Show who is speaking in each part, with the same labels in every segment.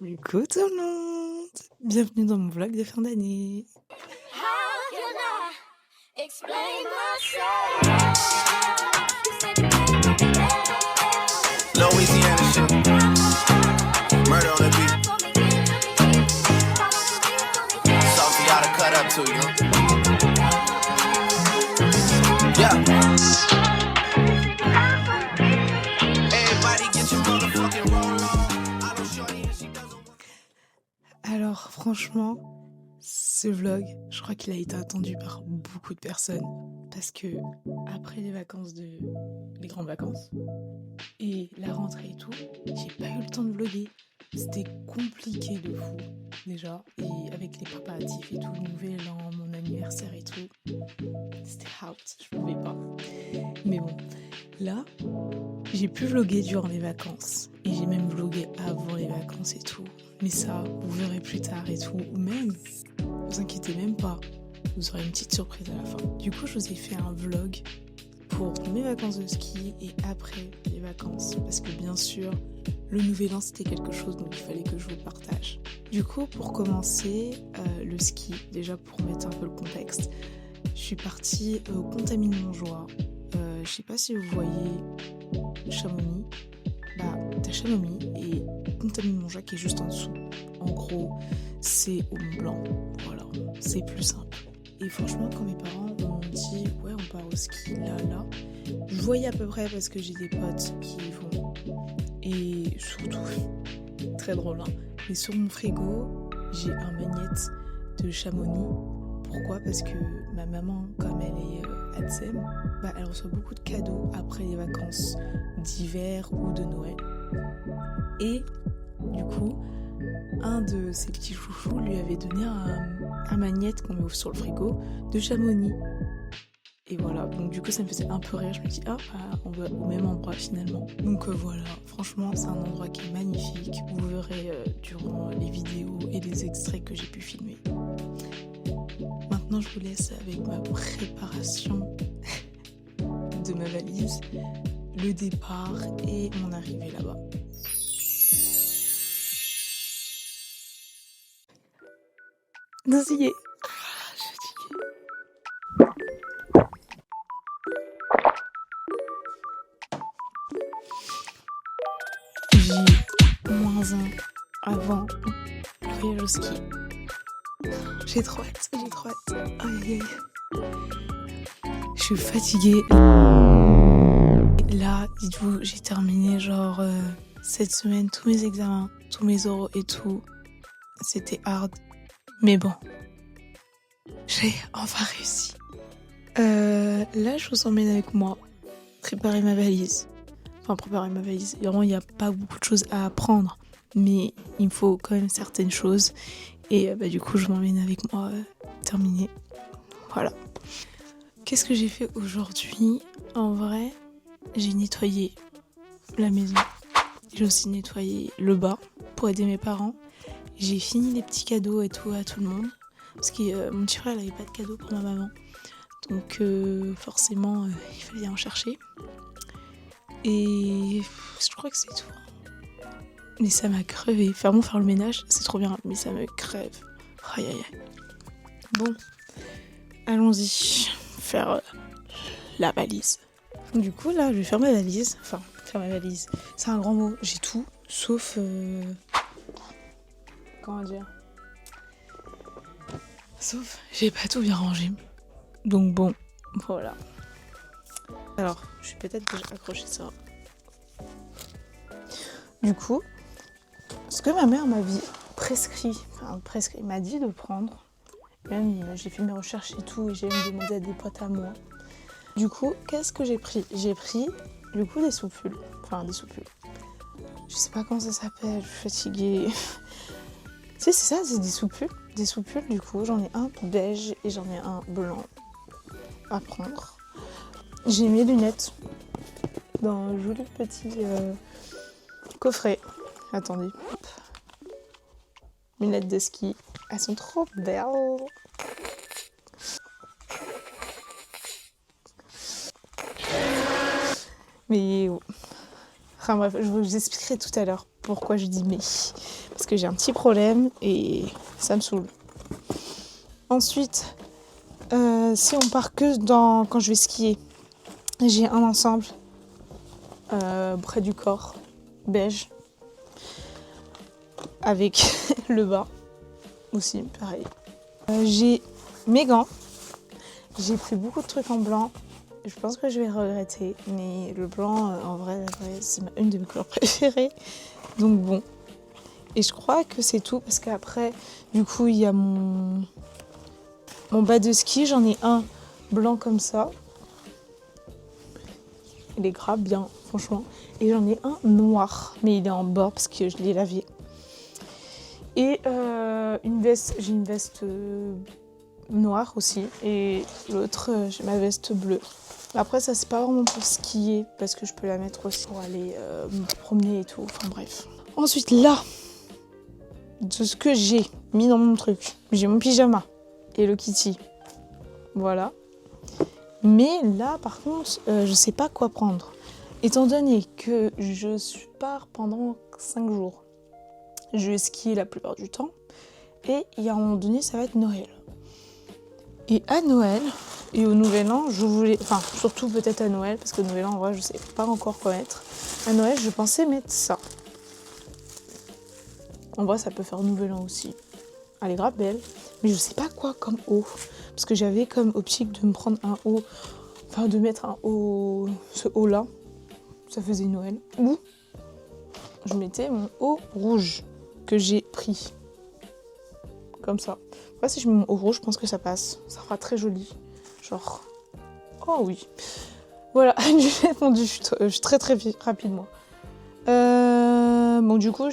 Speaker 1: Coucou tout le monde! Bienvenue dans mon vlog de fin d'année.
Speaker 2: Louisiana shit. Murder on the beat. Something gotta cut up to, you know? Yeah. Everybody get your motherfucking roll on. I know shorty and she doesn't.
Speaker 1: Alors franchement, ce vlog, je crois qu'il a été attendu par beaucoup de personnes parce que après les grandes vacances et la rentrée et tout, j'ai pas eu le temps de vlogger. C'était compliqué de fou déjà, et avec les préparatifs et tout, le nouvel an, mon anniversaire et tout, c'était out, je pouvais pas. Mais bon, là, j'ai pu vlogger durant les vacances et j'ai même vlogué avant les vacances et tout. Mais ça, vous verrez plus tard et tout, ou même, vous inquiétez même pas, vous aurez une petite surprise à la fin. Du coup, je vous ai fait un vlog pour mes vacances de ski et après les vacances, parce que bien sûr, le nouvel an c'était quelque chose, donc il fallait que je vous partage. Du coup, pour commencer, le ski, déjà pour mettre un peu le contexte, je suis partie au Contamine-Montjoie. Je sais pas si vous voyez Chamonix. Bah, t'as Chamonix et Contamine-Montjoie qui est juste en dessous. En gros, c'est au Mont Blanc. Voilà, c'est plus simple. Et franchement, quand mes parents m'ont dit « Ouais, on part au ski là, je voyais à peu près parce que j'ai des potes qui y vont. Et surtout, très drôle, hein, mais sur mon frigo, j'ai un magnète de Chamonix. Pourquoi ? Parce que ma maman, comme elle est ATSEM, elle reçoit beaucoup de cadeaux après les vacances d'hiver ou de Noël. Et du coup, un de ses petits chouchous lui avait donné un magnète qu'on met sur le frigo de Chamonix. Et voilà, donc du coup ça me faisait un peu rire, je me dis on va au même endroit finalement. Donc voilà, franchement c'est un endroit qui est magnifique, vous verrez durant les vidéos et les extraits que j'ai pu filmer. Maintenant je vous laisse avec ma préparation de ma valise, le départ et mon arrivée là-bas. Non, ça y est. J-1 avant le voyage au ski. J'ai trop hâte. Aïe. Je suis fatiguée. Là, dites-vous, j'ai terminé cette semaine tous mes examens, tous mes oraux et tout. C'était hard. Mais bon, j'ai enfin réussi. Là, je vous emmène avec moi préparer ma valise. Vraiment, il n'y a pas beaucoup de choses à apprendre, mais il me faut quand même certaines choses. Et du coup, je m'emmène avec moi terminer. Voilà. Qu'est-ce que j'ai fait aujourd'hui ? En vrai, j'ai nettoyé la maison. J'ai aussi nettoyé le bas pour aider mes parents. J'ai fini les petits cadeaux et tout à tout le monde. Parce que mon petit frère n'avait pas de cadeau pour ma maman. Donc forcément, il fallait en chercher. Et je crois que c'est tout. Mais ça m'a crevé. Faire le ménage, c'est trop bien. Mais ça me crève. Aïe. Bon, allons-y. Faire la valise. Du coup, là, je vais faire ma valise. Enfin, faire ma valise. C'est un grand mot. J'ai tout, sauf... Comment dire ? Sauf, j'ai pas tout bien rangé. Donc bon, voilà. Alors, je vais peut-être déjà accrocher ça. Du coup, ce que ma mère m'avait prescrit, m'a dit de prendre, même j'ai fait mes recherches et tout, et j'ai même demandé à des potes à moi. Du coup, qu'est-ce que j'ai pris ? J'ai pris, du coup, des soupules. Je sais pas comment ça s'appelle, je suis fatiguée. Si, c'est ça, c'est des soupules. Des soupules, du coup, j'en ai un beige et j'en ai un blanc à prendre. J'ai mes lunettes dans un joli petit coffret. Attendez. Hop. Lunettes de ski. Elles sont trop belles. Mais enfin bref, je vous expliquerai tout à l'heure Pourquoi je dis mais? Parce que j'ai un petit problème et ça me saoule. Ensuite, si on part que quand je vais skier, j'ai un ensemble près du corps, beige, avec le bas aussi, pareil. J'ai mes gants. J'ai pris beaucoup de trucs en blanc. Je pense que je vais regretter, mais le blanc, en vrai, c'est une de mes couleurs préférées. Donc bon. Et je crois que c'est tout, parce qu'après, du coup, il y a mon bas de ski. J'en ai un blanc comme ça. Il est grave bien, franchement. Et j'en ai un noir, mais il est en bord parce que je l'ai lavé. Et une veste, j'ai une veste noire aussi. Et l'autre, j'ai ma veste bleue. Après, ça, c'est pas vraiment pour skier, parce que je peux la mettre aussi pour aller me promener et tout. Enfin, bref. Ensuite, là, de ce que j'ai mis dans mon truc, j'ai mon pyjama et le Kitty. Voilà. Mais là, par contre, je sais pas quoi prendre. Étant donné que je pars pendant 5 jours, je vais skier la plupart du temps. Et il y a un moment donné, ça va être Noël. Et à Noël et au Nouvel An, je voulais... Enfin, surtout peut-être à Noël, parce que au Nouvel An, en vrai, je sais pas encore quoi mettre. À Noël, je pensais mettre ça. En vrai, ça peut faire Nouvel An aussi. Elle est grave belle. Mais je sais pas quoi comme haut. Parce que j'avais comme optique de me prendre un haut... Enfin, de mettre un haut... Ce haut-là. Ça faisait Noël. Ou je mettais mon haut rouge que j'ai pris. Comme ça. Après, si je mets mon haut rouge, je pense que ça passe. Ça fera très joli. Genre... Oh oui. Voilà, j'ai répondu. Je suis très très rapide, moi. Bon, du coup,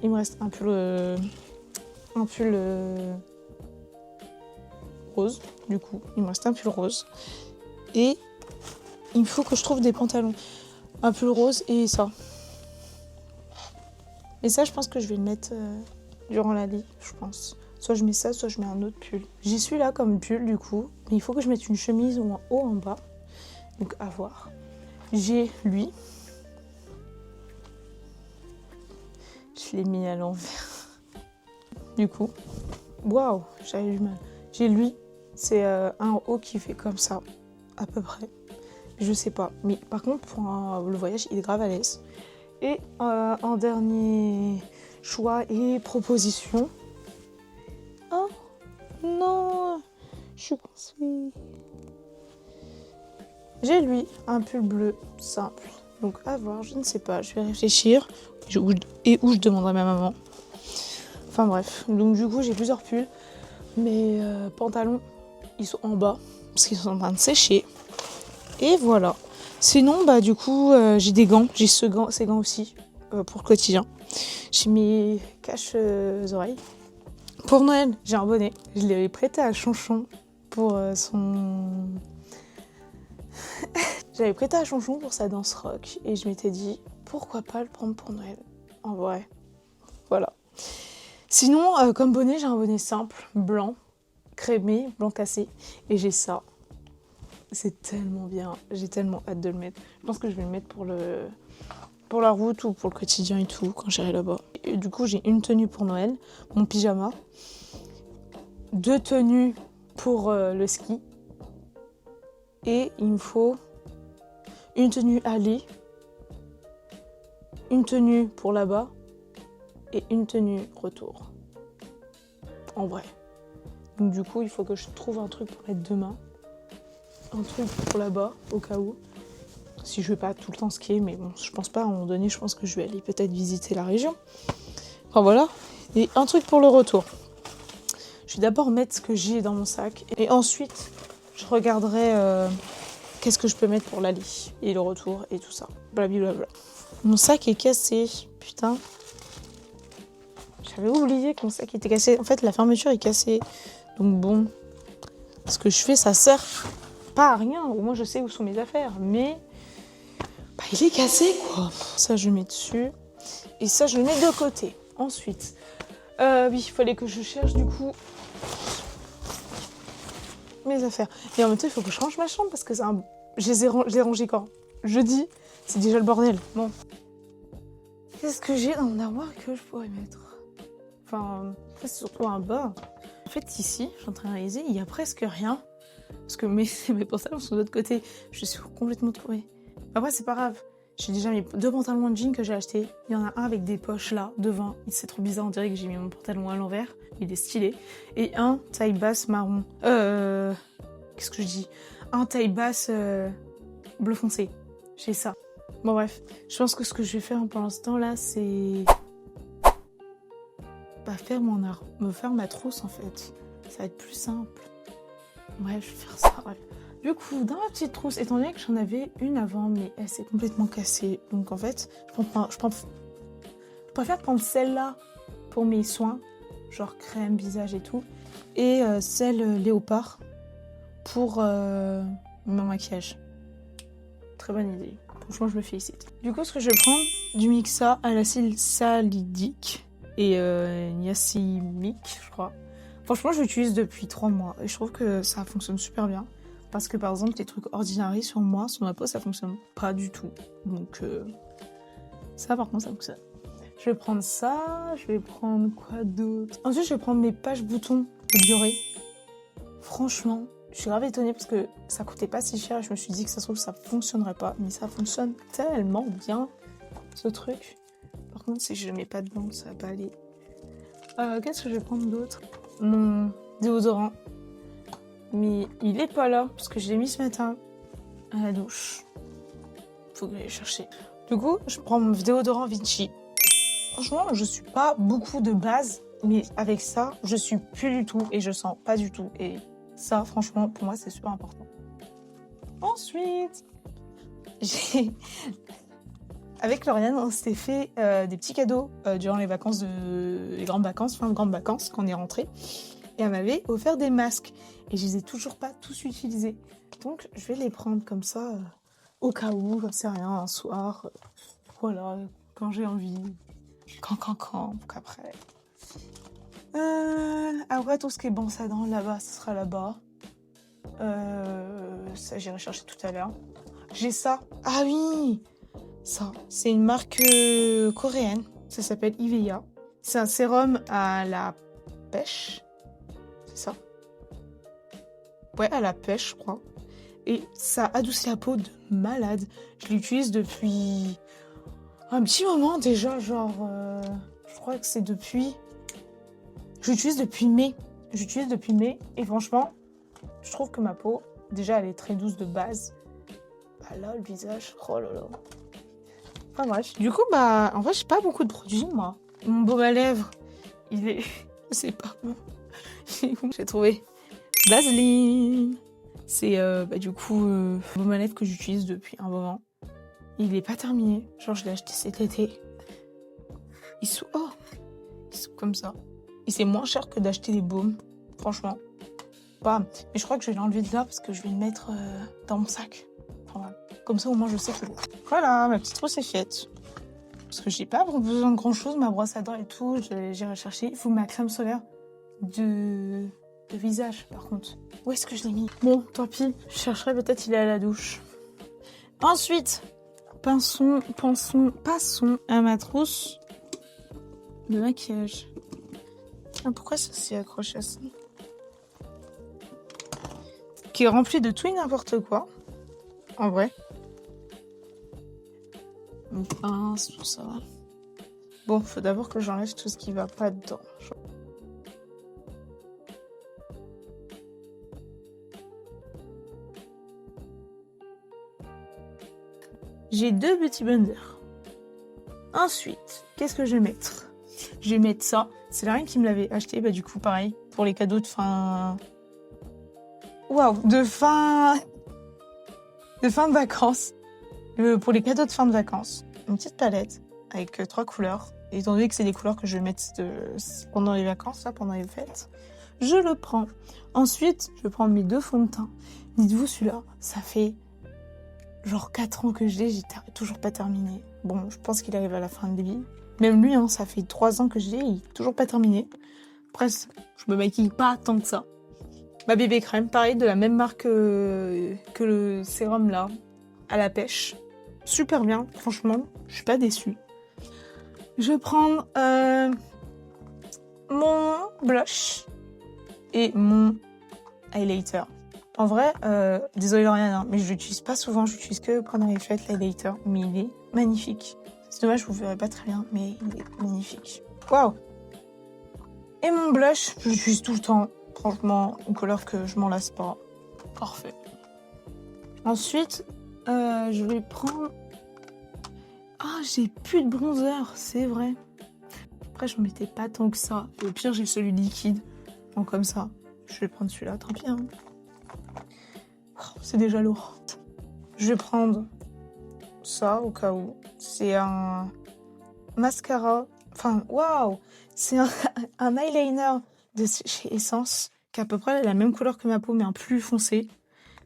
Speaker 1: il me reste un pull rose. Du coup, il me reste un pull rose. Et il faut que je trouve des pantalons. Un pull rose et ça. Et ça, je pense que je vais le mettre durant la lit, je pense. Soit je mets ça, soit je mets un autre pull. J'y suis là comme pull, du coup. Mais il faut que je mette une chemise ou un haut en bas. Donc, à voir. J'ai lui. Je l'ai mis à l'envers. Du coup, waouh, j'avais du mal. J'ai lui, c'est un haut qui fait comme ça, à peu près. Je sais pas. Mais par contre, pour le voyage, il est grave à l'aise. Et en dernier choix et proposition. Oh non, je suis coincée. J'ai lui, un pull bleu simple. Donc à voir, je ne sais pas, je vais réfléchir. Et où je demanderai à ma maman. Enfin bref, donc du coup j'ai plusieurs pulls. Mes pantalons, ils sont en bas, parce qu'ils sont en train de sécher. Et voilà. Sinon, bah du coup, j'ai des gants. J'ai ces gants aussi, pour le quotidien. J'ai mes cache-oreilles. Pour Noël, j'ai un bonnet. Je l'ai prêté à Chonchon pour son... J'avais prêté à Chonchon pour sa danse rock. Et je m'étais dit, pourquoi pas le prendre pour Noël? En vrai. Voilà. Sinon, comme bonnet, j'ai un bonnet simple, blanc, crémé, blanc cassé. Et j'ai ça. C'est tellement bien. J'ai tellement hâte de le mettre. Je pense que je vais le mettre pour la route ou pour le quotidien et tout, quand j'irai là-bas. Et du coup, j'ai une tenue pour Noël, mon pyjama, 2 tenues pour le ski. Et il me faut une tenue aller, une tenue pour là-bas et une tenue retour. En vrai. Donc du coup, il faut que je trouve un truc pour mettre demain. Un truc pour là-bas, au cas où. Si je vais pas tout le temps skier, mais bon, je pense pas, à un moment donné, je pense que je vais aller peut-être visiter la région. Enfin voilà. Et un truc pour le retour. Je vais d'abord mettre ce que j'ai dans mon sac. Et ensuite, je regarderai qu'est-ce que je peux mettre pour l'aller. Et le retour et tout ça. Blablabla. Mon sac est cassé. Putain. J'avais oublié que mon sac était cassé. En fait, la fermeture est cassée. Donc bon. Ce que je fais, ça sert pas à rien. Au moins, je sais où sont mes affaires. Mais bah, il est cassé, quoi. Ça, je mets dessus. Et ça, je le mets de côté. Ensuite, oui, il fallait que je cherche, du coup, mes affaires. Et en même temps, il faut que je range ma chambre parce que je les ai rangées quand? Jeudi. C'est déjà le bordel. Bon. Qu'est-ce que j'ai dans mon armoire que je pourrais mettre? Enfin, après, c'est surtout un bas. En fait, ici, je suis en train de réaliser, il y a presque rien. Parce que mes pantalons sont de l'autre côté. Je suis complètement trouvée. Après, c'est pas grave. J'ai déjà mis 2 pantalons de jean que j'ai achetés. Il y en a un avec des poches là, devant. C'est trop bizarre, on dirait que j'ai mis mon pantalon à l'envers. Il est stylé. Et un taille basse marron. Qu'est-ce que je dis? Un taille basse bleu foncé. J'ai ça. Bon bref, je pense que ce que je vais faire pour l'instant là, c'est... faire me faire ma trousse en fait. Ça va être plus simple. Ouais, je vais faire ça, ouais. Du coup, dans ma petite trousse, étant donné que j'en avais une avant, mais elle s'est complètement cassée. Donc en fait, je préfère prendre celle-là pour mes soins, genre crème, visage et tout, et celle léopard pour mon maquillage. Très bonne idée. Franchement, je me félicite. Du coup, ce que je vais prendre, du Mixa à l'acide salicylique et niacinique, je crois. Franchement, je l'utilise depuis 3 mois et je trouve que ça fonctionne super bien. Parce que par exemple, des trucs ordinary sur moi, sur ma peau, ça fonctionne pas du tout. Donc ça, par contre, ça fonctionne. Je vais prendre ça, je vais prendre quoi d'autre? Ensuite, je vais prendre mes pages boutons de Bioré. Franchement, je suis grave étonnée parce que ça coûtait pas si cher et je me suis dit que ça se trouve ça fonctionnerait pas. Mais ça fonctionne tellement bien, ce truc. Par contre, si je le mets pas dedans, ça va pas aller. Qu'est-ce que je vais prendre d'autre? Mon déodorant. Mais il est pas là parce que je l'ai mis ce matin à la douche. Faut que j'aille chercher. Du coup, je prends mon déodorant Vichy. Franchement, je suis pas beaucoup de base, mais avec ça, je suis plus du tout et je sens pas du tout. Et ça, franchement, pour moi, c'est super important. Ensuite, avec Lauriane, on s'était fait des petits cadeaux durant les vacances les grandes vacances, fin de grandes vacances, quand on est rentré. Et elle m'avait offert des masques. Et je les ai toujours pas tous utilisés. Donc, je vais les prendre comme ça, au cas où, j'en sais rien, un soir. Voilà, quand j'ai envie. Donc après. Après, tout ce qui est bon ça dans là-bas, ce sera là-bas. Ça, j'irai chercher tout à l'heure. J'ai ça. Ah oui! Ça, c'est une marque coréenne. Ça s'appelle Ivea. C'est un sérum à la pêche. C'est ça? Ouais, à la pêche, je crois. Et ça adoucit la peau de malade. Je l'utilise depuis un petit moment déjà, genre... je crois que c'est depuis... Je l'utilise depuis mai. Et franchement, je trouve que ma peau, déjà, elle est très douce de base. Bah là, le visage, oh là là. Enfin bref. Du coup, en vrai, j'ai pas beaucoup de produits, moi. Mon baume à lèvres, il est... c'est pas bon. J'ai trouvé... Vaseline. C'est du coup le baume à lèvres que j'utilise depuis un moment. Il est pas terminé. Genre je l'ai acheté cet été. Il s'ouvre comme ça. Et c'est moins cher que d'acheter des baumes. Franchement. Pas. Mais je crois que je vais l'enlever de là parce que je vais le mettre dans mon sac. Enfin, voilà. Comme ça au moins je sais que... Voilà, ma petite trousse est faite. Parce que j'ai pas besoin de grand chose. Ma brosse à dents et tout, j'irai chercher. Il faut ma crème solaire de visage par contre. Où est-ce que je l'ai mis? Bon, tant pis, je chercherai, peut-être il est à la douche. Ensuite, passons à ma trousse de maquillage. Ah, pourquoi ça s'est accroché à ça? Qui est remplie de tout et n'importe quoi. En vrai. Une pince, tout ça. Bon, faut d'abord que j'enlève tout ce qui va pas dedans. J'ai 2 petits blenders. Ensuite, qu'est-ce que je vais mettre? Je vais mettre ça. C'est la reine qui me l'avait acheté. Du coup, pareil, pour les cadeaux de fin... Waouh, de fin de vacances. Pour les cadeaux de fin de vacances. Une petite palette avec 3 couleurs. Et étant donné que c'est des couleurs que je vais mettre pendant les vacances, là, pendant les fêtes, je le prends. Ensuite, je vais prendre mes 2 fonds de teint. Dites-vous, celui-là, ça fait... genre 4 ans que je l'ai, j'ai toujours pas terminé. Bon, je pense qu'il arrive à la fin de vie. Même lui, hein, ça fait 3 ans que je l'ai, il est toujours pas terminé. Après, je me maquille pas tant que ça. Ma bébé crème, pareil, de la même marque que le sérum là, à la pêche. Super bien, franchement, je suis pas déçue. Je vais prendre mon blush et mon highlighter. En vrai, désolé Lauriane, hein, mais je l'utilise pas souvent, j'utilise que pendant les fêtes l'highlighter, mais il est magnifique. C'est dommage, vous verrez pas très bien, mais il est magnifique. Waouh! Et mon blush, je l'utilise tout le temps. Franchement, une couleur que je m'en lasse pas. Parfait. Ensuite, je vais prendre... Ah, j'ai plus de bronzer, c'est vrai. Après, je mettais pas tant que ça. Et au pire, j'ai celui liquide. Donc comme ça, je vais prendre celui-là, tant pis. Hein. Oh, c'est déjà lourd. Je vais prendre ça au cas où. C'est un mascara. Enfin, waouh! C'est un eyeliner de chez Essence qui est à peu près la même couleur que ma peau, mais un plus foncé.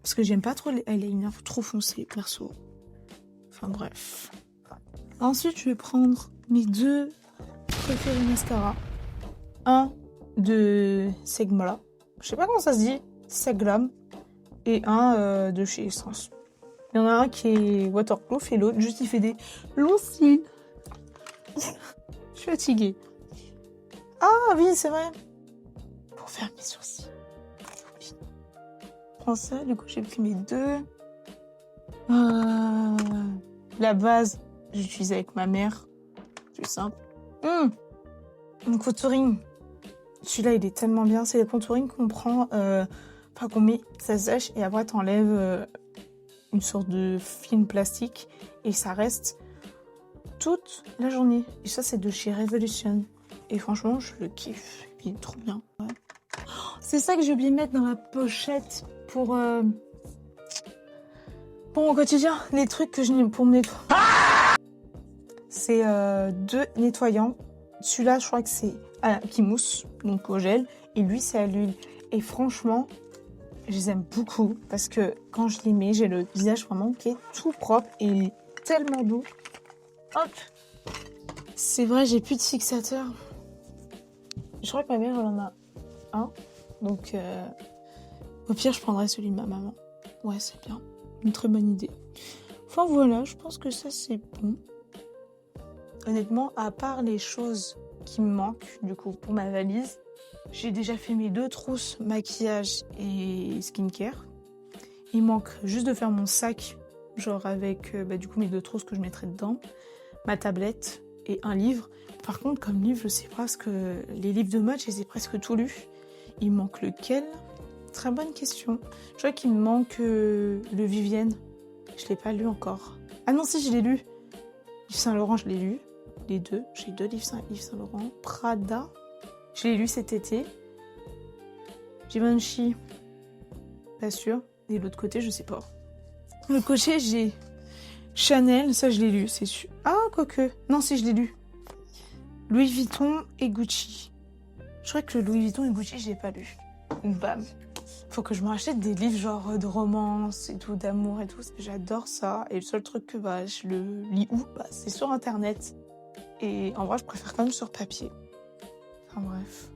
Speaker 1: Parce que j'aime pas trop les eyeliners trop foncés, perso. Enfin bref. Ensuite, je vais prendre mes deux préférés mascara. Un de Segmala. Je sais pas comment ça se dit. Seglam. Et un de chez Essence. Il y en a un qui est waterproof et l'autre, juste il fait des longs cils. Je suis fatiguée. Ah oui, c'est vrai. Pour faire mes sourcils. Je prends ça, du coup j'ai pris mes deux. La base, j'utilise avec ma mère. C'est simple. Le contouring. Celui-là, il est tellement bien. C'est le contouring qu'on prend, enfin qu'on met, ça sèche et après t'enlèves une sorte de film plastique et ça reste toute la journée. Et ça, c'est de chez Revolution. Et franchement, je le kiffe. Il est trop bien. Ouais. Oh, c'est ça que j'ai oublié de mettre dans ma pochette pour mon quotidien. Les trucs que je n'ai pour me nettoyer. C'est deux nettoyants. Celui-là, je crois que c'est qui mousse, donc au gel. Et lui, c'est à l'huile. Et franchement, je les aime beaucoup parce que quand je les mets, j'ai le visage vraiment qui est tout propre et il est tellement doux. Hop! C'est vrai, j'ai plus de fixateur. Je crois que ma mère, elle en a un. Donc, au pire, je prendrai celui de ma maman. Ouais, c'est bien. Une très bonne idée. Enfin, voilà, je pense que ça, c'est bon. Honnêtement, à part les choses qui me manquent, du coup, pour ma valise, j'ai déjà fait mes deux trousses maquillage et skincare. Il manque juste de faire mon sac, genre avec du coup mes deux trousses que je mettrai dedans, ma tablette et un livre. Par contre, comme livre, je sais pas, parce que les livres de mode, je les ai presque tous lus. Il manque lequel? Très bonne question. Je crois qu'il me manque le Vivienne. Je l'ai pas lu encore. Ah non, si, je l'ai lu. Yves Saint Laurent, je l'ai lu. Les deux. J'ai deux livres Yves Saint Laurent. Prada. Je l'ai lu cet été. Givenchy. Pas sûr. Et l'autre côté, je sais pas. Le côté, j'ai Chanel. Ça, je l'ai lu, c'est sûr. Ah, quoique. Non, si, je l'ai lu. Louis Vuitton et Gucci. Je crois que Louis Vuitton et Gucci, je l'ai pas lu. Bam. Faut que je me rachète des livres genre de romance et tout, d'amour et tout. J'adore ça. Et le seul truc que je le lis où, c'est sur Internet. Et en vrai, je préfère quand même sur papier. Enfin bref.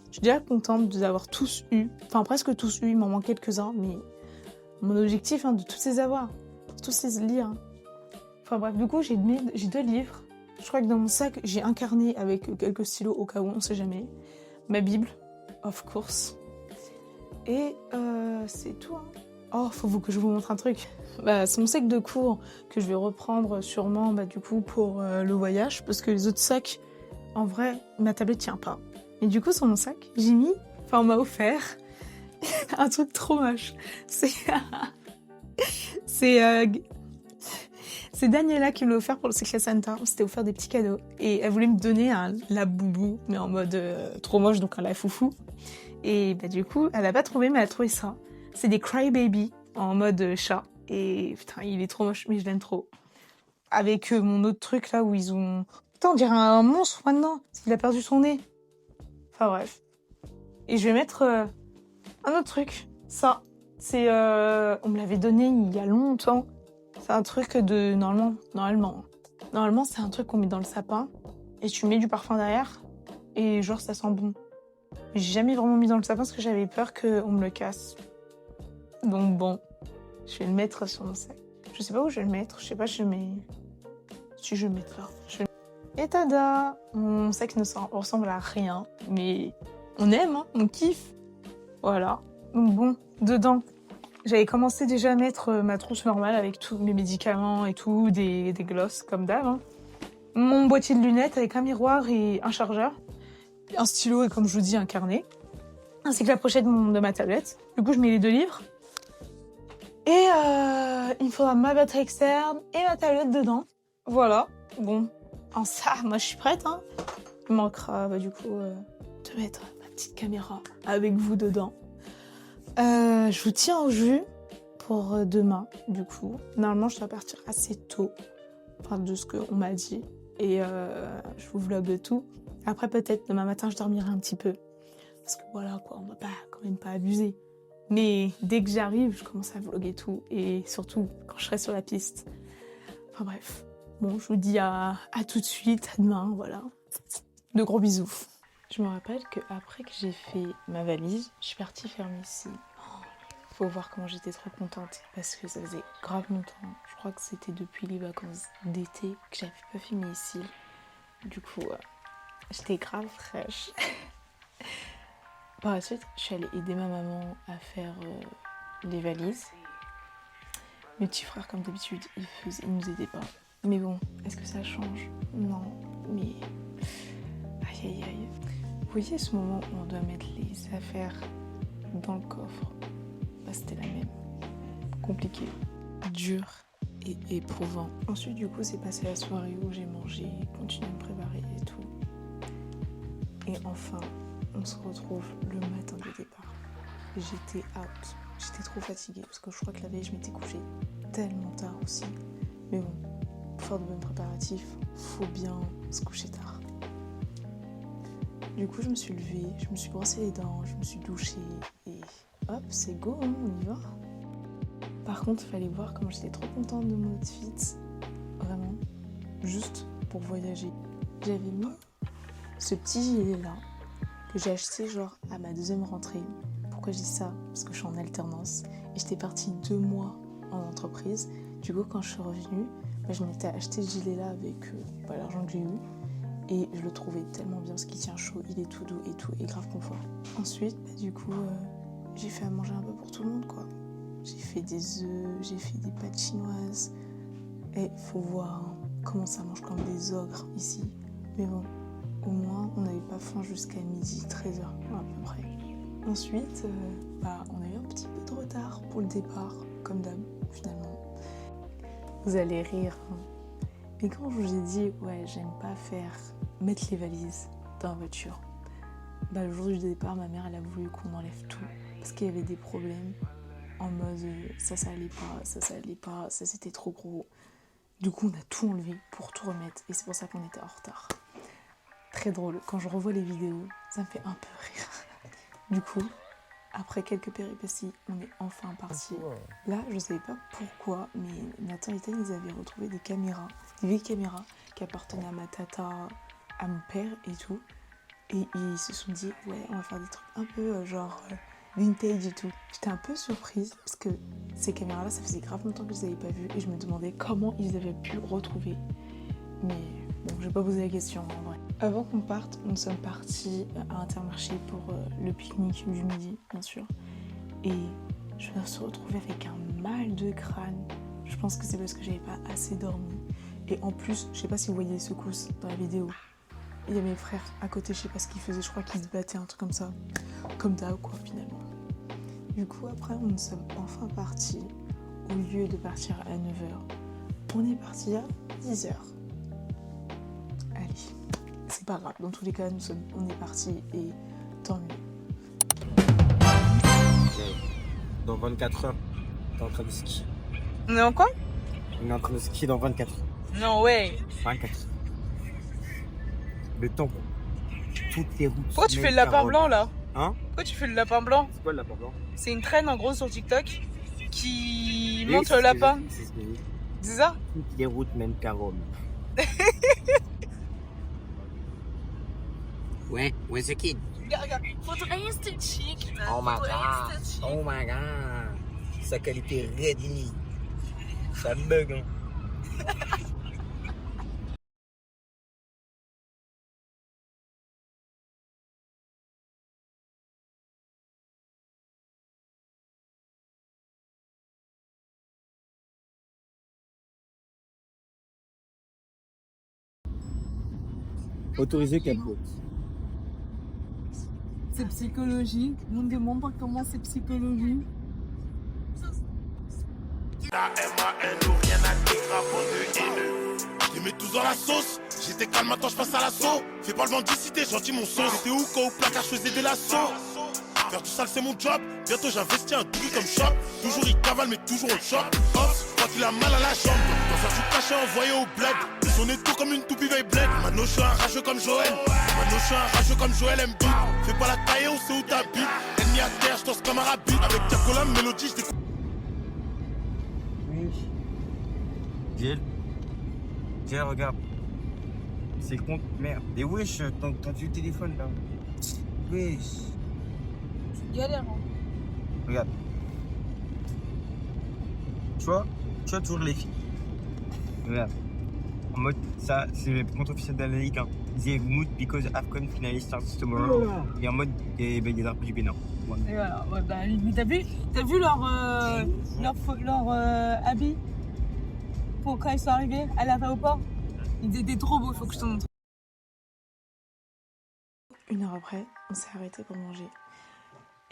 Speaker 1: Je suis déjà contente de les avoir tous eus. Enfin, presque tous eus. Il m'en manque quelques-uns. Mais mon objectif, de tous les avoir. Tous les lire. Enfin bref, du coup, j'ai deux livres. Je crois que dans mon sac, j'ai un carnet avec quelques stylos au cas où, on sait jamais. Ma Bible, of course. Et c'est tout. Hein. Oh, faut que je vous montre un truc. C'est mon sac de cours que je vais reprendre sûrement du coup pour le voyage. Parce que les autres sacs, en vrai, ma tablette tient pas. Et du coup, sur mon sac, j'ai mis... Enfin, on m'a offert un truc trop moche. C'est Daniela qui me l'a offert pour le Secret Santa. On s'était offert des petits cadeaux. Et elle voulait me donner un laboubou, mais en mode trop moche, donc un la foufou. Et du coup, elle a pas trouvé, mais elle a trouvé ça. C'est des Crybaby en mode chat. Et putain, il est trop moche, mais je l'aime trop. Avec mon autre truc là où ils ont... Putain, on dirait un monstre maintenant, parce qu'il a perdu son nez. Enfin bref. Et je vais mettre un autre truc. Ça, c'est... on me l'avait donné il y a longtemps. C'est un truc de... Normalement, c'est un truc qu'on met dans le sapin. Et tu mets du parfum derrière. Et genre, ça sent bon. J'ai jamais vraiment mis dans le sapin parce que j'avais peur qu'on me le casse. Donc bon, je vais le mettre sur mon sac. Je sais pas où je vais le mettre. Je sais pas, si je vais le mettre là. Et tada! Mon sexe ne ressemble à rien, mais on aime, hein, on kiffe. Voilà. Donc bon, dedans, j'avais commencé déjà à mettre ma trousse normale avec tous mes médicaments et tout, des glosses comme d'hab. Hein. Mon boîtier de lunettes avec un miroir et un chargeur, un stylo et comme je vous dis, un carnet, ainsi que la pochette de ma tablette. Du coup, je mets les 2 livres. Et il me faudra ma batterie externe et ma tablette dedans. Voilà. Bon, en ça, moi je suis prête. Hein. Il manquera du coup de mettre ma petite caméra avec vous dedans. Je vous tiens au jus pour demain, du coup. Normalement, je dois partir assez tôt, enfin, de ce qu'on m'a dit. Et je vous vlog tout. Après, peut-être demain matin, je dormirai un petit peu. Parce que voilà, quoi, on va pas, quand même pas abuser. Mais dès que j'arrive, je commence à vlogger tout. Et surtout, quand je serai sur la piste. Enfin bref. Bon, je vous dis à tout de suite, à demain, voilà. De gros bisous. Je me rappelle qu'après que j'ai fait ma valise, je suis partie faire mes cils. Faut voir comment j'étais trop contente parce que ça faisait grave longtemps. Je crois que c'était depuis les vacances d'été que j'avais pas fait mes cils. Du coup, j'étais grave fraîche. Par la suite, je suis allée aider ma maman à faire les valises. Mes petits frères, comme d'habitude, ils nous aidaient pas. Mais bon, est-ce que ça change? Non, mais... Aïe aïe aïe. Vous voyez ce moment où on doit mettre les affaires dans le coffre? Bah, c'était la même. Compliqué, dur et éprouvant. Ensuite, du coup, c'est passé la soirée où j'ai mangé, continué à me préparer et tout. Et enfin, on se retrouve le matin du départ. J'étais out. J'étais trop fatiguée parce que je crois que la veille, je m'étais couchée tellement tard aussi. Mais bon, pour faire de bons préparatifs, faut bien se coucher tard. Du coup, je me suis levée, je me suis brossé les dents, je me suis douchée et hop, c'est go, hein, on y va. Par contre, il fallait voir comment j'étais trop contente de mon outfit. Vraiment, juste pour voyager. J'avais mis ce petit gilet-là que j'ai acheté genre à ma 2e rentrée. Pourquoi je dis ça? Parce que je suis en alternance et j'étais partie 2 mois en entreprise. Du coup, quand je suis revenue, je m'étais acheté ce gilet-là avec l'argent que j'ai eu. Et je le trouvais tellement bien parce qu'il tient chaud, il est tout doux et tout, et grave confort. Ensuite, du coup, j'ai fait à manger un peu pour tout le monde, quoi. J'ai fait des œufs, j'ai fait des pâtes chinoises. Et faut voir hein, comment ça mange comme des ogres ici. Mais bon, au moins, on n'avait pas faim jusqu'à midi, 13h à peu près. Ensuite, on a eu un petit peu de retard pour le départ, comme d'hab, finalement. Vous allez rire, hein. Mais quand je vous ai dit, ouais, j'aime pas mettre les valises dans la voiture, le jour du départ, ma mère, elle a voulu qu'on enlève tout. Parce qu'il y avait des problèmes en mode ça allait pas, ça c'était trop gros. Du coup, on a tout enlevé pour tout remettre et c'est pour ça qu'on était en retard. Très drôle. Quand je revois les vidéos, ça me fait un peu rire. Du coup, après quelques péripéties, on est enfin parti. Là, je ne savais pas pourquoi, mais Nathan et Ethan, ils avaient retrouvé des vieilles caméras qui appartenaient à ma tata, à mon père et tout. Et ils se sont dit, ouais, on va faire des trucs un peu vintage et tout. J'étais un peu surprise parce que ces caméras-là, ça faisait grave longtemps que je les avais pas vues et je me demandais comment ils avaient pu retrouver. Mais bon, je vais pas poser la question en vrai. Avant qu'on parte, nous sommes partis à Intermarché pour le pique-nique du midi, bien sûr. Et je me suis retrouvée avec un mal de crâne. Je pense que c'est parce que j'avais pas assez dormi. Et en plus, je sais pas si vous voyez les secousses dans la vidéo. Il y a mes frères à côté, je sais pas ce qu'ils faisaient, je crois qu'ils se battaient, un truc comme ça. Comme d'hab, quoi, finalement. Du coup, après, nous sommes enfin partis. Au lieu de partir à 9h, on est parti à 10h. Allez, c'est pas grave. Dans tous les cas, on est partis et tant mieux.
Speaker 3: Dans 24 heures, t'es en train de skier.
Speaker 1: On est en quoi?
Speaker 3: On est en train de skier dans 24 heures.
Speaker 1: Non, ouais.
Speaker 3: 24 heures. Le temps, toutes les routes.
Speaker 1: Pourquoi tu fais le lapin blanc là?
Speaker 3: Hein?
Speaker 1: Pourquoi tu fais le lapin blanc?
Speaker 3: C'est quoi le lapin blanc?
Speaker 1: C'est une traîne en gros sur TikTok qui montre le lapin.
Speaker 3: C'est ce que j'ai dit.
Speaker 1: C'est ça?
Speaker 3: Toutes les routes mènent qu'à Rome. Ouais, where's the kid?
Speaker 1: Regarde, faudrait rester chic.
Speaker 3: Oh my god. Oh my god. Sa qualité Redmi. Ça bug, hein.
Speaker 4: Autorisé Capboat.
Speaker 1: C'est psychologie. On me demande pas comment c'est psychologie.
Speaker 2: A-M-A-N-O, rien à dire avant de haineux. Je les mets tous dans la sauce. J'étais calme, maintenant je passe à l'assaut. Fais pas le vent d'ici, t'es gentil mon sauce. J'étais où quand au placard je faisais des lassos. Faire du sale c'est mon job. Bientôt j'investis un truc comme shop. Toujours il cavale mais toujours on le chope. Ops, quand il a mal à la jambe. Dans faire du cachet envoyé au bled. Ils sont nés tout comme une toupie veille bled. Maintenant je suis un rageux comme Joël. Maintenant je suis un rageux comme Joël MB. Fais pas la taille, on sait où t'habites. Ennemi à terre, je danse comme un rabbit. Avec Diacola, mélodie, je découpe.
Speaker 4: Oui. Jill, regarde. C'est le compte, merde. Et wesh, t'as vu le téléphone là? Wesh.
Speaker 1: Galère. Hein.
Speaker 4: Regarde. Tu vois toujours les filles. Regarde. En mode, ça, c'est le compte officiel de la Ligue 1. The mood because AFCON finalist starts tomorrow. Et en mode, il y a des drapeaux du Bénin. Ouais.
Speaker 1: Et voilà, ouais, bah, mais t'as vu leur habit pour quand ils sont arrivés à l'aéroport? Ils étaient trop beaux, faut que je te montre. Une heure après, on s'est arrêté pour manger.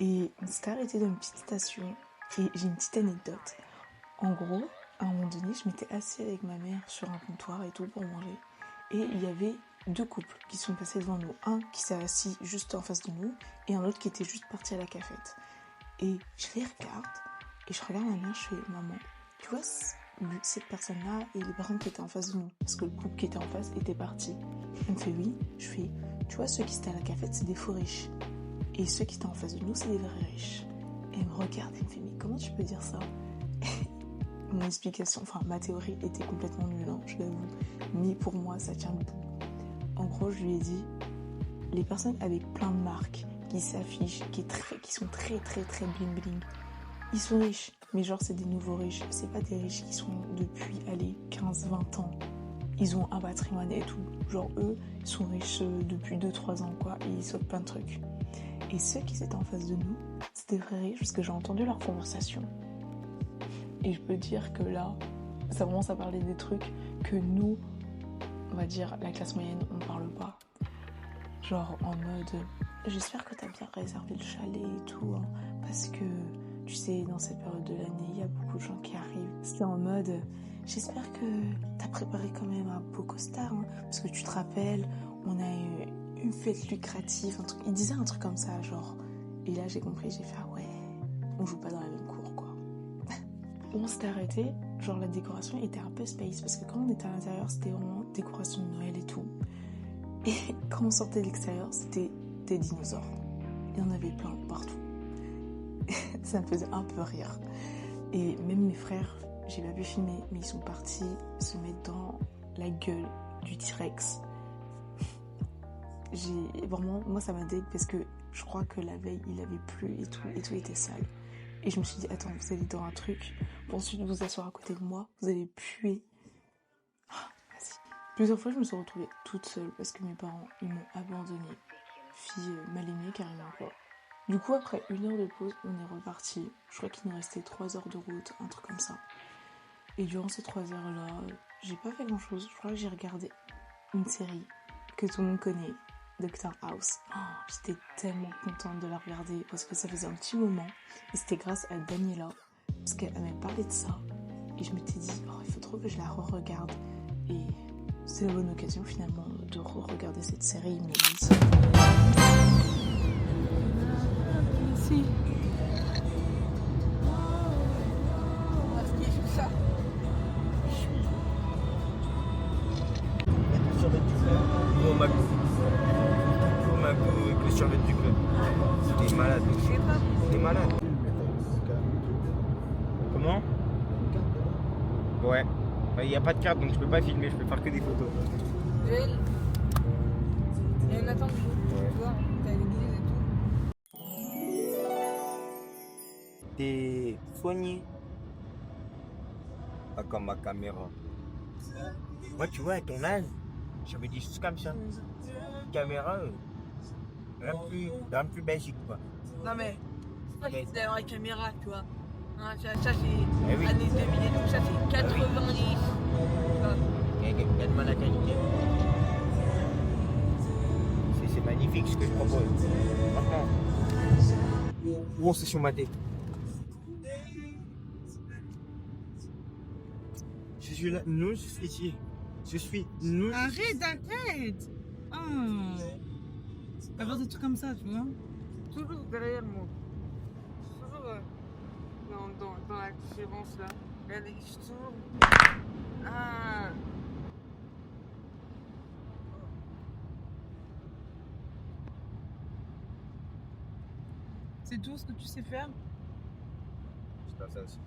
Speaker 1: Et on s'était arrêté dans une petite station. Et j'ai une petite anecdote. En gros, à un moment donné, je m'étais assise avec ma mère sur un comptoir et tout pour manger. Et il y avait deux couples qui sont passés devant nous. Un qui s'est assis juste en face de nous et un autre qui était juste parti à la cafette. Et je les regarde et je regarde ma mère, je fais « Maman, tu vois cette personne-là et les personnes qui étaient en face de nous ?» Parce que le couple qui était en face était parti. Elle me fait « Oui ». Je fais « Tu vois, ceux qui étaient à la cafette, c'est des faux riches. Et ceux qui étaient en face de nous, c'est des vrais riches. » Et elle me regarde et elle me fait « Mais comment tu peux dire ça ?» Mon explication, enfin ma théorie était complètement nulle, hein, je l'avoue. Mais pour moi, ça tient debout. En gros, je lui ai dit, les personnes avec plein de marques, qui s'affichent, qui sont très bling bling, ils sont riches. Mais genre, c'est des nouveaux riches. C'est pas des riches qui sont depuis, 15-20 ans. Ils ont un patrimoine et tout. Genre, eux, ils sont riches depuis 2-3 ans, quoi. Et ils sautent plein de trucs. Et ceux qui étaient en face de nous, c'était des vrais riches, parce que j'ai entendu leur conversation. Et je peux dire que là, ça commence à parler des trucs que nous, on va dire, la classe moyenne, on parle pas. Genre en mode, j'espère que t'as bien réservé le chalet et tout, hein, parce que, tu sais, dans cette période de l'année, il y a beaucoup de gens qui arrivent. C'était en mode, j'espère que t'as préparé quand même un beau costard, hein, parce que tu te rappelles, on a eu une fête lucrative, un truc. Il disait un truc comme ça, genre. Et là, j'ai compris, j'ai fait, ah ouais, on joue pas dans la même cour, quoi. On s'était arrêté, genre la décoration était un peu space parce que quand on était à l'intérieur c'était vraiment décoration de Noël et tout. Et quand on sortait de l'extérieur c'était des dinosaures. Il y en avait plein partout. Ça me faisait un peu rire. Et même mes frères, j'ai pas pu filmer, mais ils sont partis se mettre dans la gueule du T-Rex. Vraiment, moi ça m'a dégue parce que je crois que la veille il avait plu et tout était sale. Et je me suis dit, attends, vous allez dans un truc, pour ensuite vous asseoir à côté de moi, vous allez puer. Vas-y. Plusieurs fois, je me suis retrouvée toute seule parce que mes parents, ils m'ont abandonnée. Fille mal aimée, carrément, quoi. Du coup, après 1 heure de pause, on est reparti. Je crois qu'il nous restait 3 heures de route, un truc comme ça. Et durant ces 3 heures-là, j'ai pas fait grand-chose. Je crois que j'ai regardé une série que tout le monde connaît, Dr House. J'étais tellement contente de la regarder parce que ça faisait un petit moment et c'était grâce à Daniela parce qu'elle m'a parlé de ça et je m'étais dit il faut trop que je la re-regarde et c'est la bonne occasion finalement de re-regarder cette série. Merci.
Speaker 4: Avec le survêt du club. T'es malade. T'es malade. Comment? Ouais. Il n'y a pas de carte donc je peux pas filmer, je peux faire que des photos.
Speaker 1: Joël, il y a Nathan, tu vois, t'as l'église et tout.
Speaker 4: T'es soigné. Pas comme ma caméra. Moi tu vois à ton âge, j'avais des choses comme ça. Caméra. Un plus basique quoi.
Speaker 1: Non mais, c'est pas juste d'avoir la caméra, tu vois. Hein, ça c'est
Speaker 4: oui.
Speaker 1: années 2000 et tout, ça c'est 90.
Speaker 4: Il y a de la qualité. magnifique ce que je propose. Franchement. Wow, c'est sur ma tête. Je suis là, nous, je suis ici. Je suis nous.
Speaker 1: Arrête. Ah. T'as peur des trucs comme ça, tu vois.
Speaker 5: Toujours derrière moi. Toujours dans la différence là. Regardez, je suis toujours. Ah.
Speaker 1: C'est tout ce que tu sais faire.
Speaker 4: Je fais ça aussi.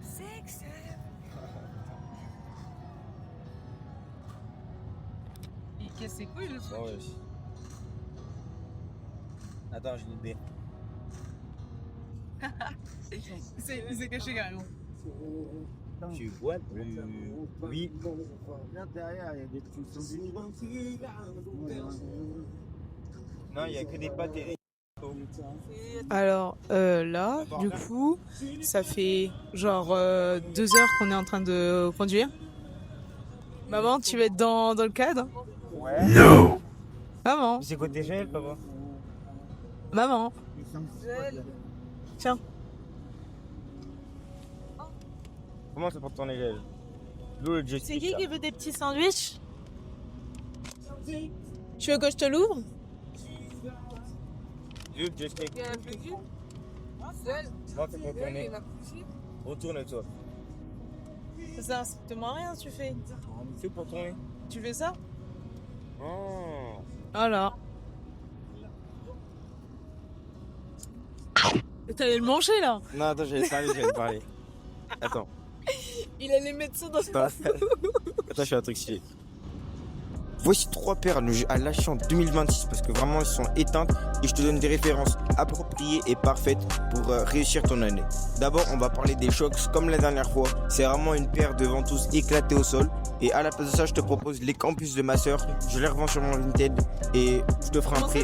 Speaker 5: Sexe.
Speaker 1: Il casse ses couilles le soir.
Speaker 4: Oh, ouais. Attends, je l'ai dit.
Speaker 1: C'est caché carrément.
Speaker 4: Tu bois oui.
Speaker 3: Derrière, il y a des trucs.
Speaker 4: Non, il n'y a que des pâtes et
Speaker 1: Alors là, du coup, ça fait genre 2 heures qu'on est en train de conduire. Maman, tu vas être dans le cadre?
Speaker 4: Ouais.
Speaker 2: No.
Speaker 1: Maman,
Speaker 4: C'est quoi déjà, papa?
Speaker 1: maman, tiens.
Speaker 4: Comment c'est pour tourner l'aile? D'où le joystick,
Speaker 1: C'est qui
Speaker 4: là.
Speaker 1: qui veut des petits sandwichs? Tu veux que je te l'ouvre?
Speaker 4: D'où le joystick?
Speaker 5: Il y a un petit. Seul.
Speaker 4: Moi, c'est pour tourner.
Speaker 5: Il a poussé.
Speaker 4: Retourne-toi.
Speaker 1: Ça sert strictement à rien, tu fais.
Speaker 4: C'est pour tourner.
Speaker 1: Tu fais ça?
Speaker 4: Oh.
Speaker 1: Voilà. T'allais le manger là?
Speaker 4: Non, attends, j'allais parler, j'allais parler. Attends.
Speaker 1: Il allait mettre ça dans
Speaker 4: Attends, je fais un truc stylé. Voici 3 perles à lâcher en 2026 parce que vraiment elles sont éteintes et je te donne des références appropriées et parfaites pour réussir ton année. D'abord, on va parler des chocs comme la dernière fois. C'est vraiment une paire de ventouses éclatées au sol. Et à la place de ça, je te propose les campus de ma soeur. Je les revends sur mon Vinted et je te ferai un prix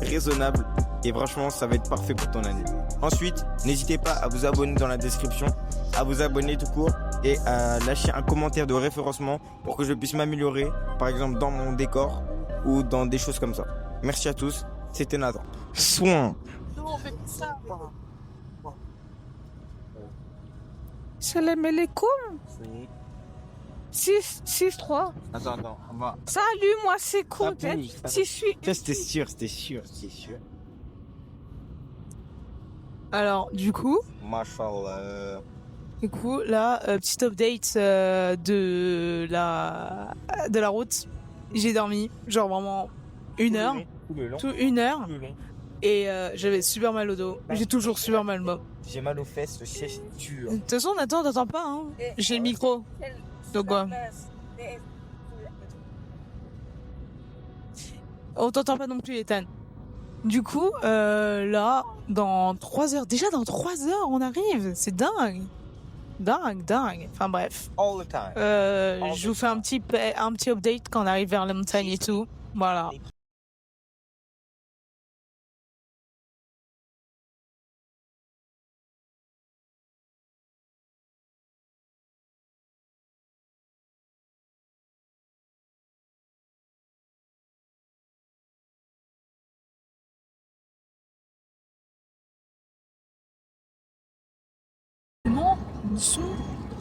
Speaker 4: raisonnable. Et franchement, ça va être parfait pour ton année. Ensuite, n'hésitez pas à vous abonner dans la description, à vous abonner tout court et à lâcher un commentaire de référencement pour que je puisse m'améliorer, par exemple dans mon décor ou dans des choses comme ça. Merci à tous, c'était Nathan. Soin.
Speaker 1: Non, on fait ça. Salam alaikum. 6-3.
Speaker 4: Attends, on va.
Speaker 1: Salut, moi c'est Kodet.
Speaker 4: Tapis.
Speaker 1: Si je suis.
Speaker 4: C'était sûr.
Speaker 1: Alors, du coup,
Speaker 4: Mashallah.
Speaker 1: là, petite update de la route. J'ai dormi, genre vraiment 1 heure. Tout 1 heure. Et j'avais super mal au dos. J'ai toujours super mal au dos.
Speaker 4: J'ai mal aux fesses, le siège est dur.
Speaker 1: De toute façon, Nathan, t'entends pas, hein. J'ai le micro. Donc, quoi. On t'entend pas non plus, Ethan. Du coup, là, dans 3 heures, déjà dans 3 heures, on arrive. C'est dingue. Dingue. Enfin bref.
Speaker 4: All the time.
Speaker 1: Je vous fais un petit update quand on arrive vers la montagne et tout. Voilà.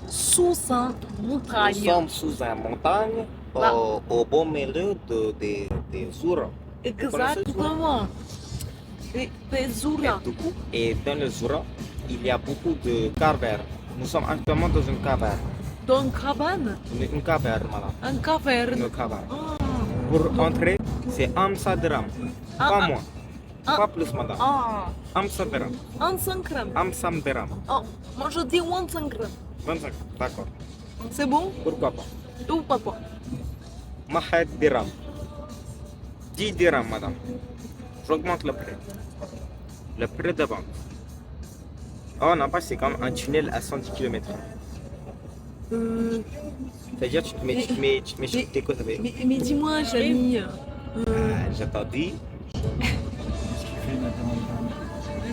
Speaker 1: Sous un
Speaker 6: Nous
Speaker 1: montagne.
Speaker 6: sommes sous une montagne,
Speaker 1: Là.
Speaker 6: au beau milieu des Zoura.
Speaker 1: Exactement. Des Zoura.
Speaker 6: Et dans le Zoura, il y a beaucoup de cavernes. Nous sommes actuellement dans une caverne.
Speaker 1: Dans une cabane.
Speaker 6: Une caverne, madame.
Speaker 1: Une caverne.
Speaker 6: Une caverne.
Speaker 1: Ah.
Speaker 6: Pour entrer, c'est Amsa Dram. Pas moins. Pas plus, madame.
Speaker 1: Ah.
Speaker 6: Amsa Dram.
Speaker 1: 25 grammes.
Speaker 6: Amsa Dram.
Speaker 1: Oh, moi je dis 25 grammes.
Speaker 6: 25, d'accord.
Speaker 1: C'est bon?
Speaker 6: Pourquoi pas?
Speaker 1: Ou pas quoi?
Speaker 6: Mahad Dirham. 10 dirhams, madame. J'augmente le prix. Le prix de vente. Oh non, pas c'est comme un tunnel à 110 km. C'est-à-dire tu te mets sur tes côtes avec.
Speaker 1: Mais dis-moi, Jamie.
Speaker 6: Je t'ai dit.
Speaker 5: Le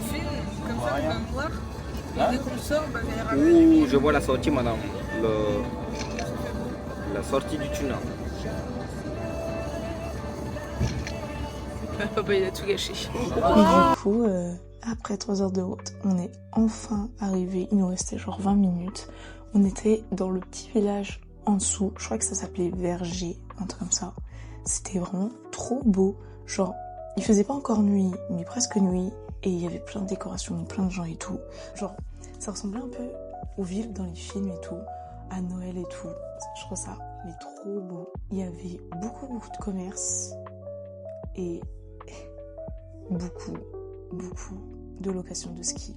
Speaker 5: film, comme ça, on va voir. Et dès qu'on sort, bah, il y aura
Speaker 6: Ouh, je vois la sortie, madame. La sortie du tunnel.
Speaker 5: Papa, il a tout gâché.
Speaker 1: Et du coup, après 3 heures de route, on est enfin arrivé. Il nous restait genre 20 minutes. On était dans le petit village en dessous. Je crois que ça s'appelait Verger, un truc comme ça. C'était vraiment trop beau. Genre, il faisait pas encore nuit, mais presque nuit. Et il y avait plein de décorations, plein de gens et tout. Genre, ça ressemblait un peu aux villes dans les films et tout. À Noël et tout. Je trouve ça mais trop beau. Il y avait beaucoup de commerces. Et beaucoup de locations de ski.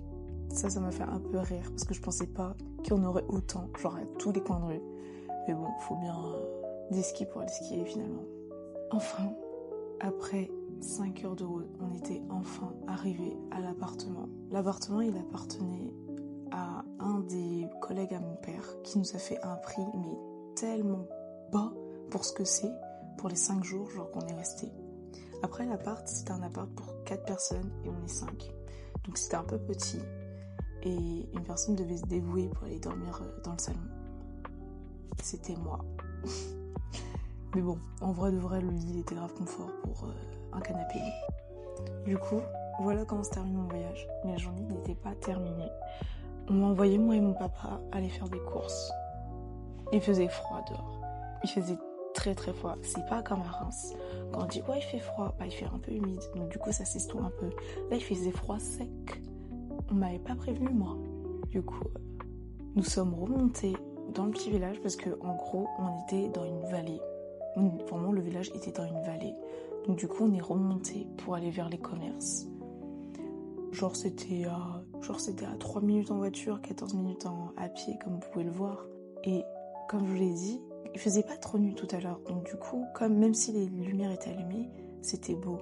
Speaker 1: Ça m'a fait un peu rire parce que je pensais pas qu'il y en aurait autant, genre à tous les coins de rue. Mais bon, faut bien des skis pour aller skier finalement. Enfin, après 5 heures de route, on était enfin arrivé à l'appartement. L'appartement, il appartenait à un des collègues à mon père qui nous a fait un prix mais tellement bas pour ce que c'est, pour les 5 jours genre qu'on est resté. Après l'appart, c'était un appart pour 4 personnes et on est 5. Donc c'était un peu petit. Et une personne devait se dévouer pour aller dormir dans le salon. C'était moi. Mais bon, en vrai de vrai, le lit était grave confort pour un canapé. Du coup, voilà comment se termine mon voyage. Mais la journée n'était pas terminée. On m'a envoyé, moi et mon papa, aller faire des courses. Il faisait froid dehors. Il faisait très très froid. C'est pas comme à Reims. Quand on dit ouais il fait froid, bah il fait un peu humide. Donc du coup ça s'estompe un peu. Là il faisait froid sec. On m'avait pas prévenu moi. Du coup, nous sommes remontés dans le petit village parce que en gros on était dans une vallée. Vraiment le village était dans une vallée. Donc du coup on est remonté pour aller vers les commerces. Genre c'était à 3 minutes en voiture, 14 minutes à pied comme vous pouvez le voir. Et comme je vous l'ai dit, il faisait pas trop nuit tout à l'heure. Donc du coup, même si les lumières étaient allumées, c'était beau.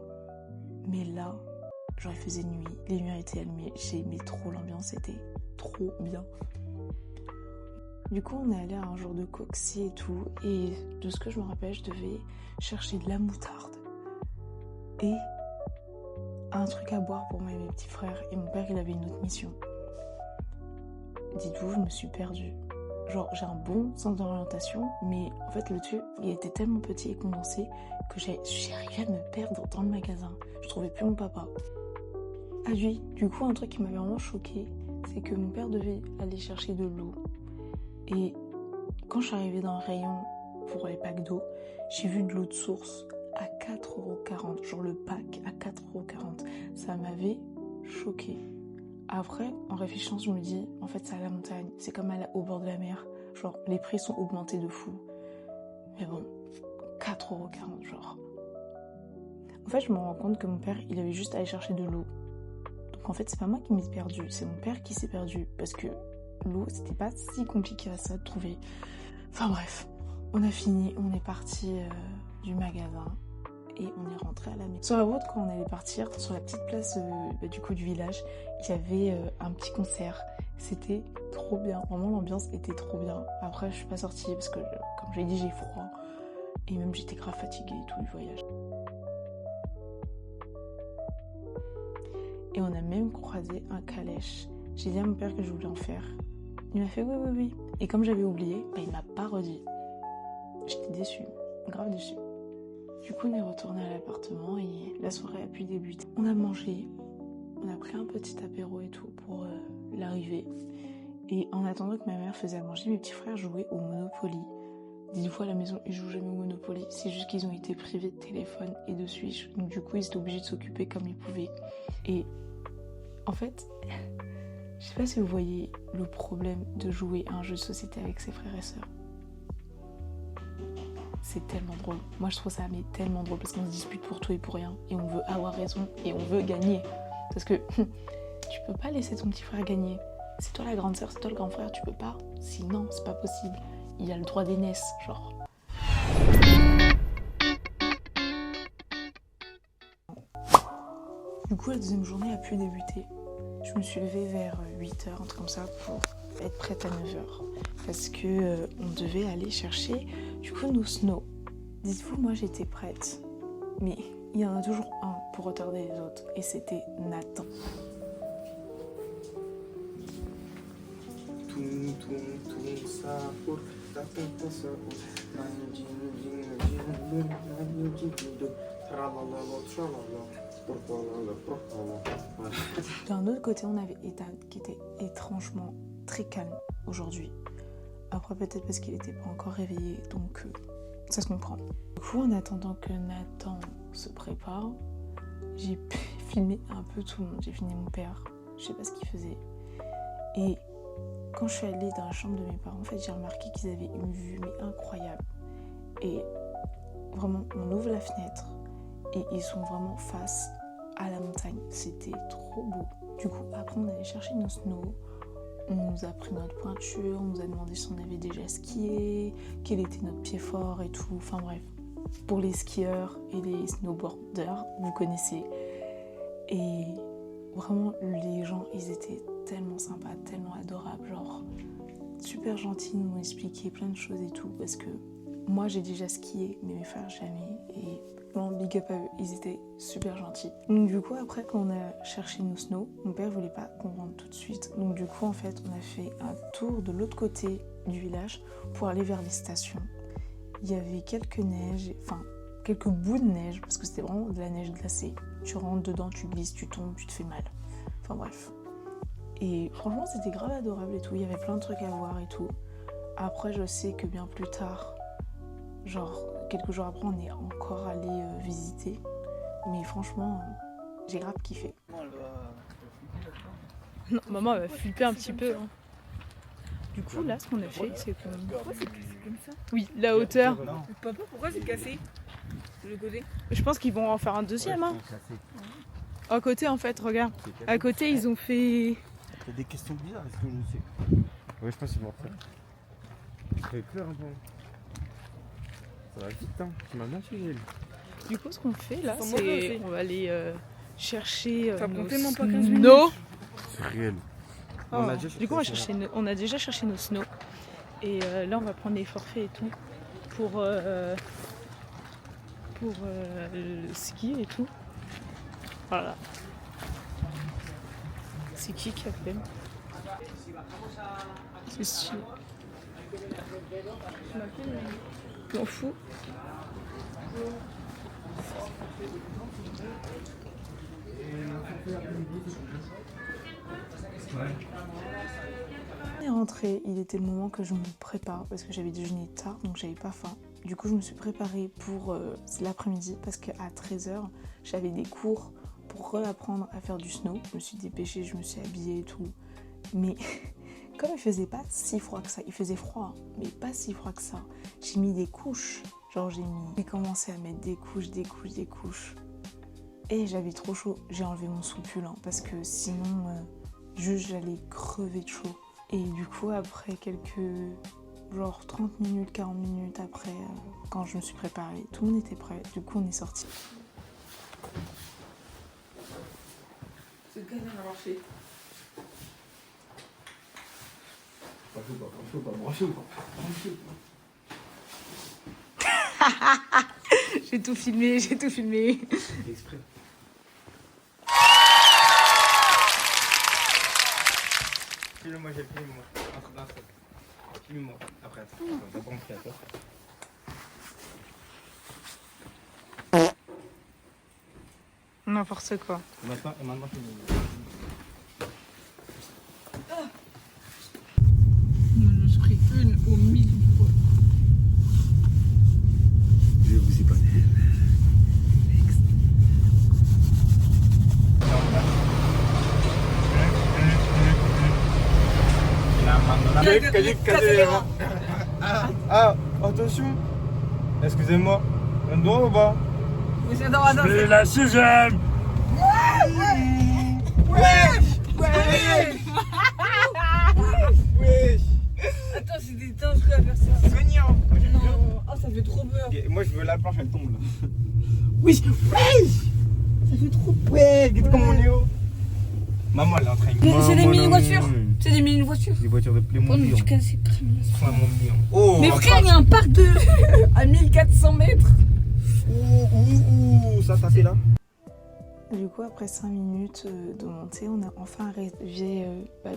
Speaker 1: Mais là, genre il faisait nuit, les lumières étaient allumées. J'ai aimé trop l'ambiance, c'était trop bien. Du coup, on est allé à un jour de Coxy et tout. Et de ce que je me rappelle, je devais chercher de la moutarde. Et un truc à boire pour moi et mes petits frères. Et mon père, il avait une autre mission. Dites-vous, je me suis perdue. Genre, j'ai un bon sens d'orientation, mais en fait, le truc, il était tellement petit et condensé que j'ai arrivé à me perdre dans le magasin. Je trouvais plus mon papa. Ah oui, du coup, un truc qui m'avait vraiment choquée, c'est que mon père devait aller chercher de l'eau. Et quand je suis arrivée dans le rayon pour les packs d'eau, j'ai vu de l'eau de source à 4,40 €. Genre le pack à 4,40 €. Ça m'avait choquée. Après, en réfléchissant, je me dis, en fait, c'est à la montagne. C'est comme au bord de la mer. Genre, les prix sont augmentés de fou. Mais bon, 4,40 € genre. En fait, je me rends compte que mon père, il avait juste à aller chercher de l'eau. Donc en fait, c'est pas moi qui m'ai perdu, c'est mon père qui s'est perdu. Parce que l'eau, c'était pas si compliqué à ça de trouver. Enfin bref, on a fini, on est parti du magasin. Et on est rentré à la maison. Sur la route, quand on allait partir, sur la petite place du coup du village, il y avait un petit concert. C'était trop bien. Vraiment, l'ambiance était trop bien. Après, je suis pas sortie parce que, comme j'ai dit, j'ai froid. Et même, j'étais grave fatiguée et tout le voyage. Et on a même croisé un calèche. J'ai dit à mon père que je voulais en faire. Il m'a fait oui. Et comme j'avais oublié, bah, il m'a pas redit. J'étais déçue. Grave déçue. Du coup, on est retourné à l'appartement et la soirée a pu débuter. On a mangé, on a pris un petit apéro et tout pour l'arrivée. Et en attendant que ma mère faisait à manger, mes petits frères jouaient au Monopoly. Dites-vous, à la maison, ils jouent jamais au Monopoly. C'est juste qu'ils ont été privés de téléphone et de Switch. Donc du coup, ils étaient obligés de s'occuper comme ils pouvaient. Et en fait, je sais pas si vous voyez le problème de jouer à un jeu de société avec ses frères et sœurs. C'est tellement drôle. Moi, je trouve ça mais tellement drôle parce qu'on se dispute pour tout et pour rien. Et on veut avoir raison et on veut gagner. Parce que tu peux pas laisser ton petit frère gagner. C'est toi la grande sœur, c'est toi le grand frère, tu peux pas. Sinon, c'est pas possible. Il a le droit d'aînesse, genre. Du coup, la deuxième journée a pu débuter. Je me suis levée vers 8h, un truc comme ça, pour être prête à 9h. Parce que on devait aller chercher du coup nos snows. Dites-vous, moi j'étais prête. Mais il y en a toujours un pour retarder les autres. Et c'était Nathan.
Speaker 6: Tout ça pour ta
Speaker 1: D'un autre côté, on avait Ethan qui était étrangement très calme aujourd'hui. Après, peut-être parce qu'il n'était pas encore réveillé, donc ça se comprend. Du coup, en attendant que Nathan se prépare, j'ai filmé un peu tout le monde. J'ai filmé mon père, je sais pas ce qu'il faisait. Et quand je suis allée dans la chambre de mes parents, en fait, j'ai remarqué qu'ils avaient une vue mais incroyable. Et vraiment, on ouvre la fenêtre et ils sont vraiment face à la montagne. C'était trop beau. Du coup, après, on allait chercher nos snows. On nous a pris notre pointure, on nous a demandé si on avait déjà skié, quel était notre pied fort et tout. Enfin bref, pour les skieurs et les snowboarders, vous connaissez. Et vraiment, les gens, ils étaient tellement sympas, tellement adorables. Genre, super gentils, ils nous ont expliqué plein de choses et tout. Parce que moi, j'ai déjà skié, mais mes frères, jamais. Et vraiment, big up à eux, ils étaient super gentils. Donc du coup, après, quand on a cherché nos snows, mon père voulait pas qu'on rentre tout de suite. Donc du coup, en fait, on a fait un tour de l'autre côté du village pour aller vers les stations. Il y avait quelques neiges, enfin, quelques bouts de neige, parce que c'était vraiment de la neige glacée. Tu rentres dedans, tu glisses, tu tombes, tu te fais mal. Enfin bref. Et franchement, c'était grave adorable et tout. Il y avait plein de trucs à voir et tout. Après, je sais que bien plus tard, genre quelques jours après, on est encore allé visiter. Mais franchement, j'ai grave kiffé.
Speaker 5: Non, maman elle va flipper un petit peu. Hein. Du coup, là, ce qu'on a fait, c'est qu'on...
Speaker 7: Pourquoi c'est cassé comme ça?
Speaker 5: Oui, la hauteur.
Speaker 7: Papa, pourquoi c'est cassé? De le côté?
Speaker 5: Je pense qu'ils vont en faire un deuxième. Hein. À côté, en fait, regarde. À côté, ils ont fait...
Speaker 3: Il y a des questions bizarres, est-ce que je sais?
Speaker 4: Ouais, je pense qu'ils vont refaire.
Speaker 3: Ça fait peur un peu. Ça va vite, hein. Tu m'as bien suivi.
Speaker 5: Du coup, ce qu'on fait, là,
Speaker 7: Ils sont mauvais
Speaker 5: c'est...
Speaker 7: aussi.
Speaker 5: On va aller chercher
Speaker 7: Ça
Speaker 5: nos
Speaker 7: prend tellement pas 15 minutes.
Speaker 5: snows.
Speaker 3: C'est réel.
Speaker 5: Oh.
Speaker 3: On a déjà
Speaker 5: Du coup, on a déjà cherché nos snows. Et là, on va prendre les forfaits et tout pour le ski et tout. Voilà. C'est qui a fait? C'est stylé. Je m'en fous.
Speaker 1: On est rentré, il était le moment que je me prépare parce que j'avais déjeuné tard donc j'avais pas faim. Du coup je me suis préparée pour l'après-midi parce qu'à 13h j'avais des cours pour réapprendre à faire du snow. Je me suis dépêchée, je me suis habillée et tout. Mais comme il faisait pas si froid que ça, il faisait froid mais pas si froid que ça. J'ai mis des couches, genre j'ai commencé à mettre des couches. Et j'avais trop chaud, j'ai enlevé mon soutule hein, parce que sinon juste j'allais crever de chaud. Et du coup après quelques genre 30 minutes, 40 minutes après quand je me suis préparée, tout le monde était prêt, du coup on est sorti.
Speaker 7: Ce canard a marché.
Speaker 1: J'ai tout filmé.
Speaker 3: Exprès.
Speaker 4: Filme-moi, j'ai le film, moi. Entre d'un seul. Filme-moi. Après, t'as pas compris à toi.
Speaker 5: N'importe quoi.
Speaker 4: Maintenant, filme-moi.
Speaker 5: Je suis pris une au milieu du bois.
Speaker 3: Je vous ai pas dit.
Speaker 4: Ah, attention. Excusez-moi. Un doigt ou pas?
Speaker 7: Mais c'est dans la danse.
Speaker 3: C'est la sixième.
Speaker 7: Attends, c'était dangereux à faire ça.
Speaker 4: Soignant.
Speaker 7: Non, oh, ça fait trop peur.
Speaker 4: Moi, je veux la planche, elle tombe là.
Speaker 7: Oui, ça fait trop peur.
Speaker 4: Ouais, regarde comme on est haut. Maman, elle est en train de...
Speaker 7: C'est des mini-voitures. C'est des mini-voitures.
Speaker 4: Des voitures de
Speaker 7: Oh,
Speaker 4: Playmobil.
Speaker 7: mais tu casses ces crânes.
Speaker 4: Soin mon million. Oh,
Speaker 7: Mais
Speaker 4: un
Speaker 7: frère,
Speaker 4: parc.
Speaker 7: il y a un parc de à 1400 mètres.
Speaker 4: Ouh, ça t'a fait là?
Speaker 1: Du coup après 5 minutes de montée, on a enfin arrivé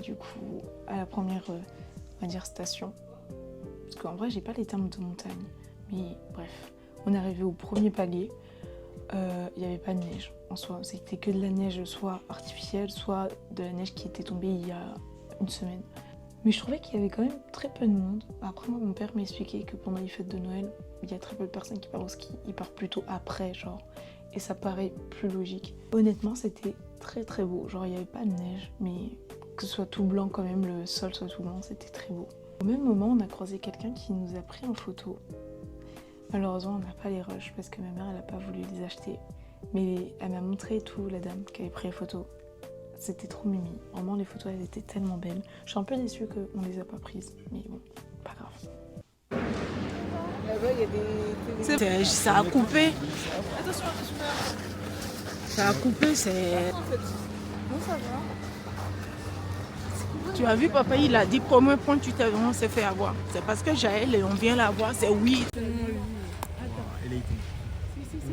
Speaker 1: du coup à la première on va dire station. Parce qu'en vrai j'ai pas les termes de montagne. Mais bref, on est arrivé au premier palier.
Speaker 5: il n'y avait pas de neige en soi. C'était que de la neige soit artificielle, soit de la neige qui était tombée il y a une semaine. Mais je trouvais qu'il y avait quand même très peu de monde. Après, moi, mon père m'a expliqué que pendant les fêtes de Noël, il y a très peu de personnes qui partent au ski. Ils partent plutôt après, genre. Et ça paraît plus logique. Honnêtement, c'était très très beau. Genre, il n'y avait pas de neige, mais que ce soit tout blanc quand même, le sol soit tout blanc, c'était très beau. Au même moment, on a croisé quelqu'un qui nous a pris en photo. Malheureusement, on n'a pas les rushs parce que ma mère, elle n'a pas voulu les acheter. Mais elle m'a montré tout, la dame qui avait pris les photos. C'était trop mimi. Vraiment, les photos, elles étaient tellement belles. Je suis un peu déçue qu'on les a pas prises. Mais bon, pas grave.
Speaker 7: Là-bas, il y a des.
Speaker 1: Ça a coupé. Ça a coupé, c'est...
Speaker 7: Non, ça va.
Speaker 1: Tu as vu, papa, il a dit premier point tu t'es vraiment s'est fait avoir. C'est parce que Jaël et on vient la voir, c'est oui.
Speaker 4: Elle a été.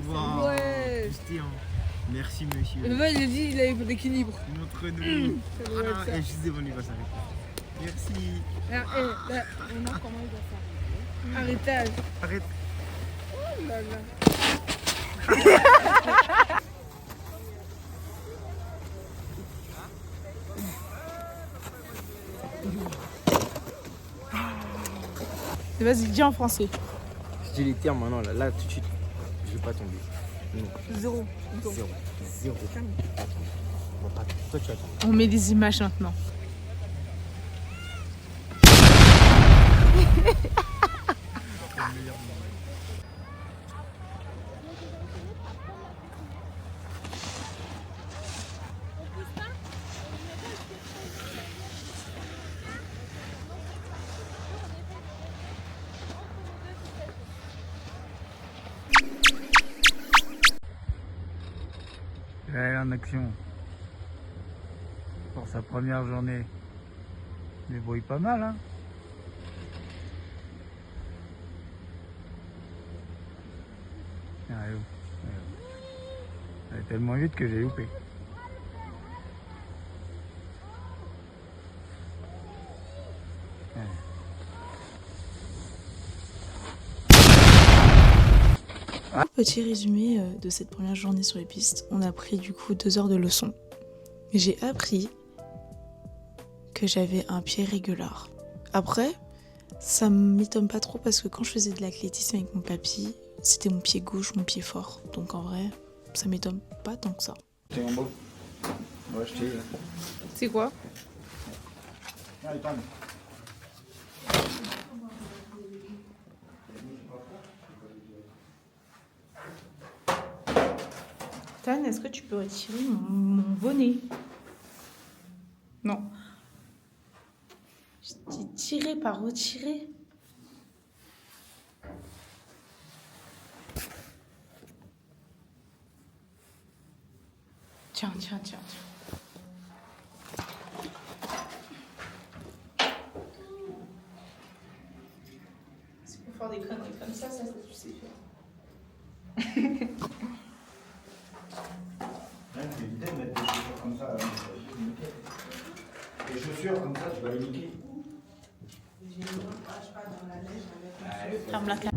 Speaker 4: Wow.
Speaker 7: Ouais.
Speaker 4: Putain. Merci monsieur.
Speaker 7: Le mec, il a dit il avait pas d'équilibre.
Speaker 4: Montre-nous.
Speaker 7: Ça doit être ça.
Speaker 4: Elle est juste devant lui, va s'arrêter. Merci.
Speaker 7: Là, là, on a comment il va faire. Arrêtage.
Speaker 4: Arrête.
Speaker 7: Oh là là.
Speaker 1: Vas-y, dis en français.
Speaker 3: Je dis les termes maintenant, là tout de suite, je vais pas tomber. Non.
Speaker 7: Zéro.
Speaker 3: Zéro. Bon, pas toi, tu attends.
Speaker 1: On met des images maintenant.
Speaker 8: Elle est en action pour sa première journée. Il débrouille pas mal, hein. Ah, elle est où? Elle est tellement vite que j'ai loupé.
Speaker 1: Petit résumé de cette première journée sur les pistes. On a pris du coup 2 heures de leçon. J'ai appris que j'avais un pied régular. Après, ça m'étonne pas trop parce que quand je faisais de l'athlétisme avec mon papy, c'était mon pied gauche, mon pied fort. Donc en vrai, ça m'étonne pas tant que ça.
Speaker 8: T'es en bas. On va acheter.
Speaker 1: C'est quoi?
Speaker 8: Allez, Pam.
Speaker 1: Tan, est-ce que tu peux retirer mon bonnet? Non. Je t'ai tiré, pas retiré. Tiens. C'est pour faire des conneries comme ça tu sais faire.
Speaker 8: C'est éviter de mettre des chaussures comme ça. Les chaussures comme ça, tu vas les niquer.
Speaker 1: Ferme la carte.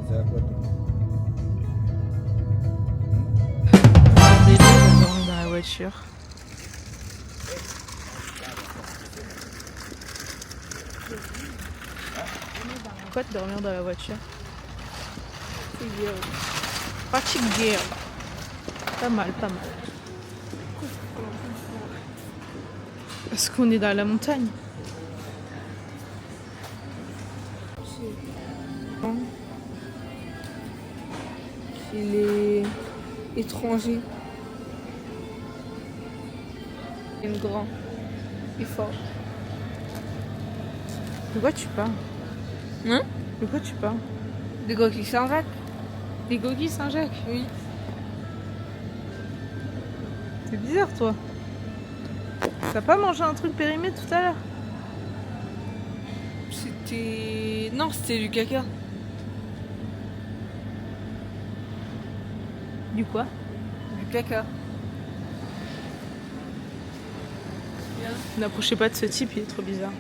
Speaker 8: C'est à quoi toi?
Speaker 1: Désolé de dormir dans la voiture. Pourquoi de dormir dans la voiture?
Speaker 7: C'est bien.
Speaker 1: Pratique guerre. Pas mal. Parce qu'on est dans la montagne.
Speaker 7: Il est étranger. Il est grand. Il est fort.
Speaker 1: De quoi tu parles?
Speaker 7: Hein?
Speaker 1: De quoi tu parles?
Speaker 7: Des gars qui s'enraquent.
Speaker 1: Des coquilles Saint-Jacques?
Speaker 7: Oui.
Speaker 1: C'est bizarre, toi. T'as pas mangé un truc périmé tout à l'heure?
Speaker 7: C'était. Non, c'était du caca.
Speaker 1: Du quoi?
Speaker 7: Du caca.
Speaker 1: N'approchez pas de ce type, il est trop bizarre.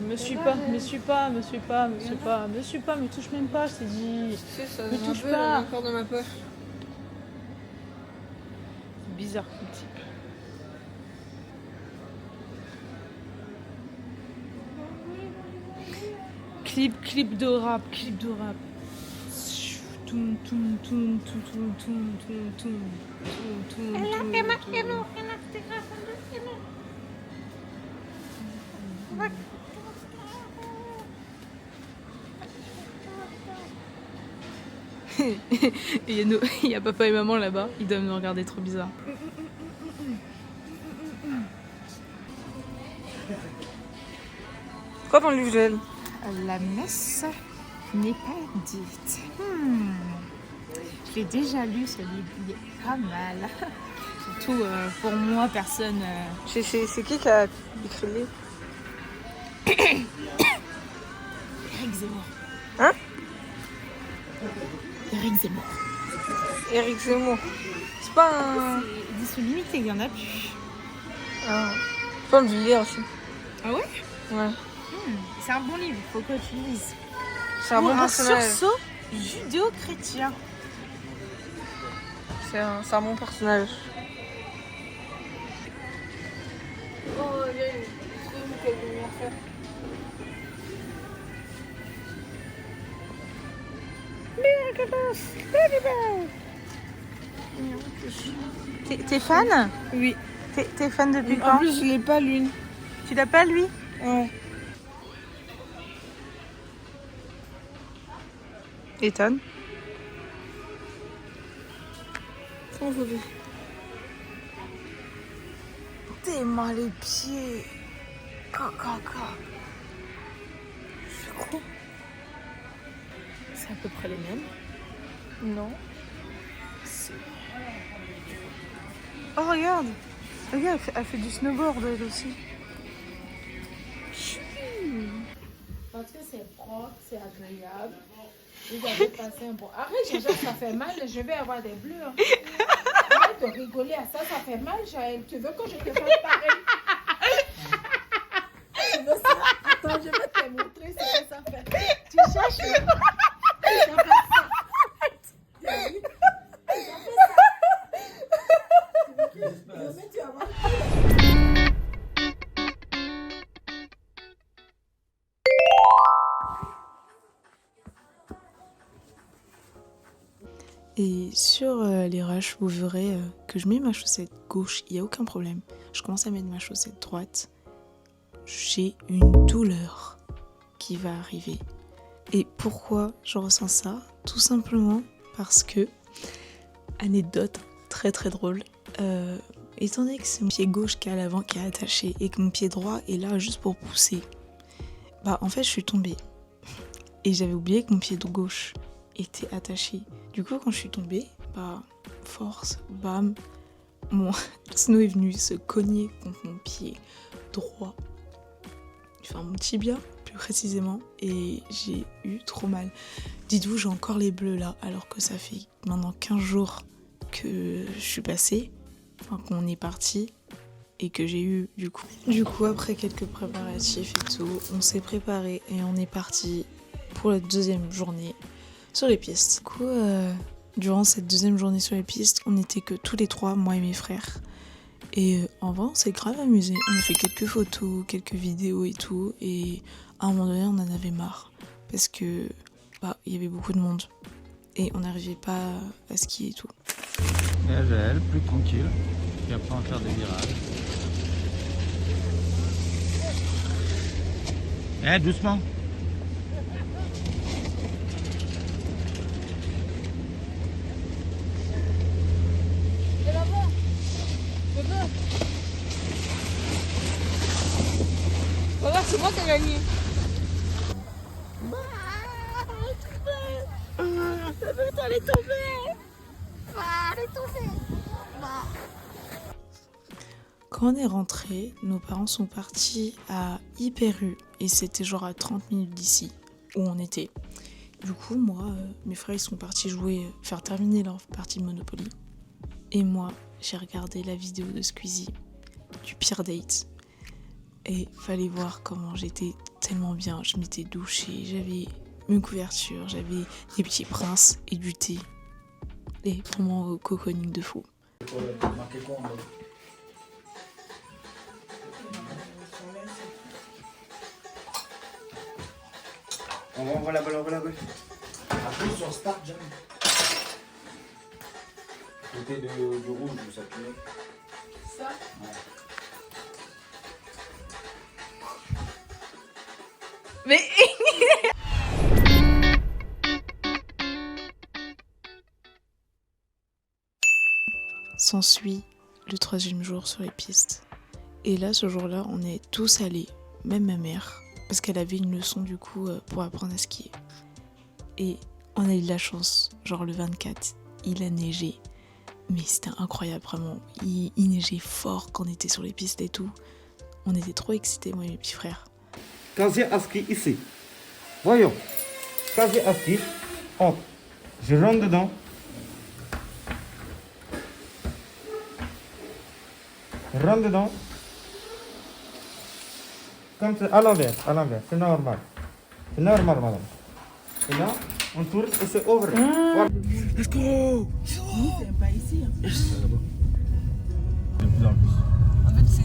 Speaker 5: Me suis pas, me suis pas, me suis pas, me suis pas, me suis pas, me touche même pas, je t'ai dit.
Speaker 7: C'est ça,
Speaker 5: Me touche pas.
Speaker 7: encore dans ma poche.
Speaker 5: C'est bizarre comme type. Clip de rap, clip de rap. Toum, toum, toum, toum, toum, toum, toum, toum, toum, toum, toum. Et il y a papa et maman là-bas, ils doivent nous regarder trop bizarre. Quoi dans le livre Joël?
Speaker 1: La messe n'est pas dite. Je l'ai déjà lu ce livre, il est pas mal. Surtout pour moi, personne.
Speaker 5: C'est qui a écrit le livre?
Speaker 1: Éric Zemmour.
Speaker 5: Hein?
Speaker 1: Éric Zemmour.
Speaker 5: Éric Zemmour. C'est pas un.
Speaker 1: C'est des sous limités, il y en a plus.
Speaker 5: Ah. Je peux le lire aussi.
Speaker 1: Ah ouais?
Speaker 5: Ouais.
Speaker 1: C'est un bon livre, faut que tu lises.
Speaker 5: C'est un bon personnage.
Speaker 1: sursaut judéo-chrétien.
Speaker 5: C'est un bon personnage.
Speaker 7: Oh, il y a une truc qu'elle veut venir faire.
Speaker 5: T'es fan?
Speaker 7: Oui.
Speaker 5: T'es fan depuis
Speaker 7: En
Speaker 5: quand?
Speaker 7: plus, je l'ai pas l'une.
Speaker 5: Tu l'appelles lui?
Speaker 7: Ouais.
Speaker 5: Ethan.
Speaker 7: Sans photo.
Speaker 5: T'es mal les pieds. Caca.
Speaker 1: C'est quoi? C'est à peu près les mêmes.
Speaker 5: Non. Oh regarde. Regarde, elle fait du snowboard elle aussi.
Speaker 1: Parce que c'est propre, c'est agréable. Vous avez passé un bon. Arrête, déjà, ça fait mal. Je vais avoir des bleus. Hein. Arrête de rigoler à ça, ça fait mal, Jaël. Tu veux que je te fasse pareil? Tu veux ça? Attends, je vais te montrer ce que ça fait. Tu cherches le... Ça fait ça. Tu as vu? Ça fait ça. Tu veux que tu vas voir? Et sur les rushs, vous verrez que je mets ma chaussette gauche, il n'y a aucun problème. Je commence à mettre ma chaussette droite. J'ai une douleur qui va arriver. Et pourquoi je ressens ça? Tout simplement parce que, anecdote très très drôle, étant donné que c'est mon pied gauche qui est à l'avant qui est attaché et que mon pied droit est là juste pour pousser, bah en fait je suis tombée. Et j'avais oublié que mon pied gauche était attaché. Du coup, quand je suis tombée, bah, force, bam, mon snow est venu se cogner contre mon pied droit. Enfin, mon tibia, plus précisément. Et j'ai eu trop mal. Dites-vous, j'ai encore les bleus là, alors que ça fait maintenant 15 jours que je suis passée, enfin qu'on est parti, et que j'ai eu du coup. Du coup, après quelques préparatifs et tout, on s'est préparé et on est parti pour la deuxième journée sur les pistes. Du coup, durant cette deuxième journée sur les pistes, on n'était que tous les trois, moi et mes frères. Et en vrai, on s'est grave amusé. On a fait quelques photos, quelques vidéos et tout. Et à un moment donné, on en avait marre. Parce que, bah, il y avait beaucoup de monde. Et on n'arrivait pas à skier et tout.
Speaker 8: Et là, Jaël, plus tranquille. Puis après, on va faire des virages. Eh, doucement.
Speaker 7: Regarde, c'est moi qui ai gagné. Elle est tombée. Elle est tombée.
Speaker 1: Quand on est rentré, nos parents sont partis à Hyper U. Et c'était genre à 30 minutes d'ici, où on était. Du coup, moi, mes frères, ils sont partis jouer, faire terminer leur partie de Monopoly. Et moi, j'ai regardé la vidéo de Squeezie, du pire date. Et fallait voir comment j'étais
Speaker 5: tellement bien. Je m'étais douchée, j'avais une couverture, j'avais des petits princes et du thé. Et vraiment cocooning de fou.
Speaker 4: On va là-bas, on va là-bas.
Speaker 9: Appuie sur Start, jamais. Côté du rouge, vous s'appuyez.
Speaker 1: Ça?
Speaker 9: Ouais.
Speaker 5: Mais s'ensuit le 3e jour sur les pistes. Et là, ce jour-là, on est tous allés, même ma mère, parce qu'elle avait une leçon du coup pour apprendre à skier. Et on a eu de la chance, genre le 24, il a neigé. Mais c'était incroyable, vraiment. Il neigeait fort quand on était sur les pistes et tout. On était trop excités, moi et mes petits frères.
Speaker 6: Casier à ski ici. Voyons. Casier à ski. Hop. Je rentre dedans. Rentre dedans. Comme ça, à l'envers, c'est normal. C'est normal, madame. Et là, on tourne et c'est ouvert. Voilà.
Speaker 2: Let's go!
Speaker 1: Nous, c'est pas ici. Hein.
Speaker 7: En fait, c'est.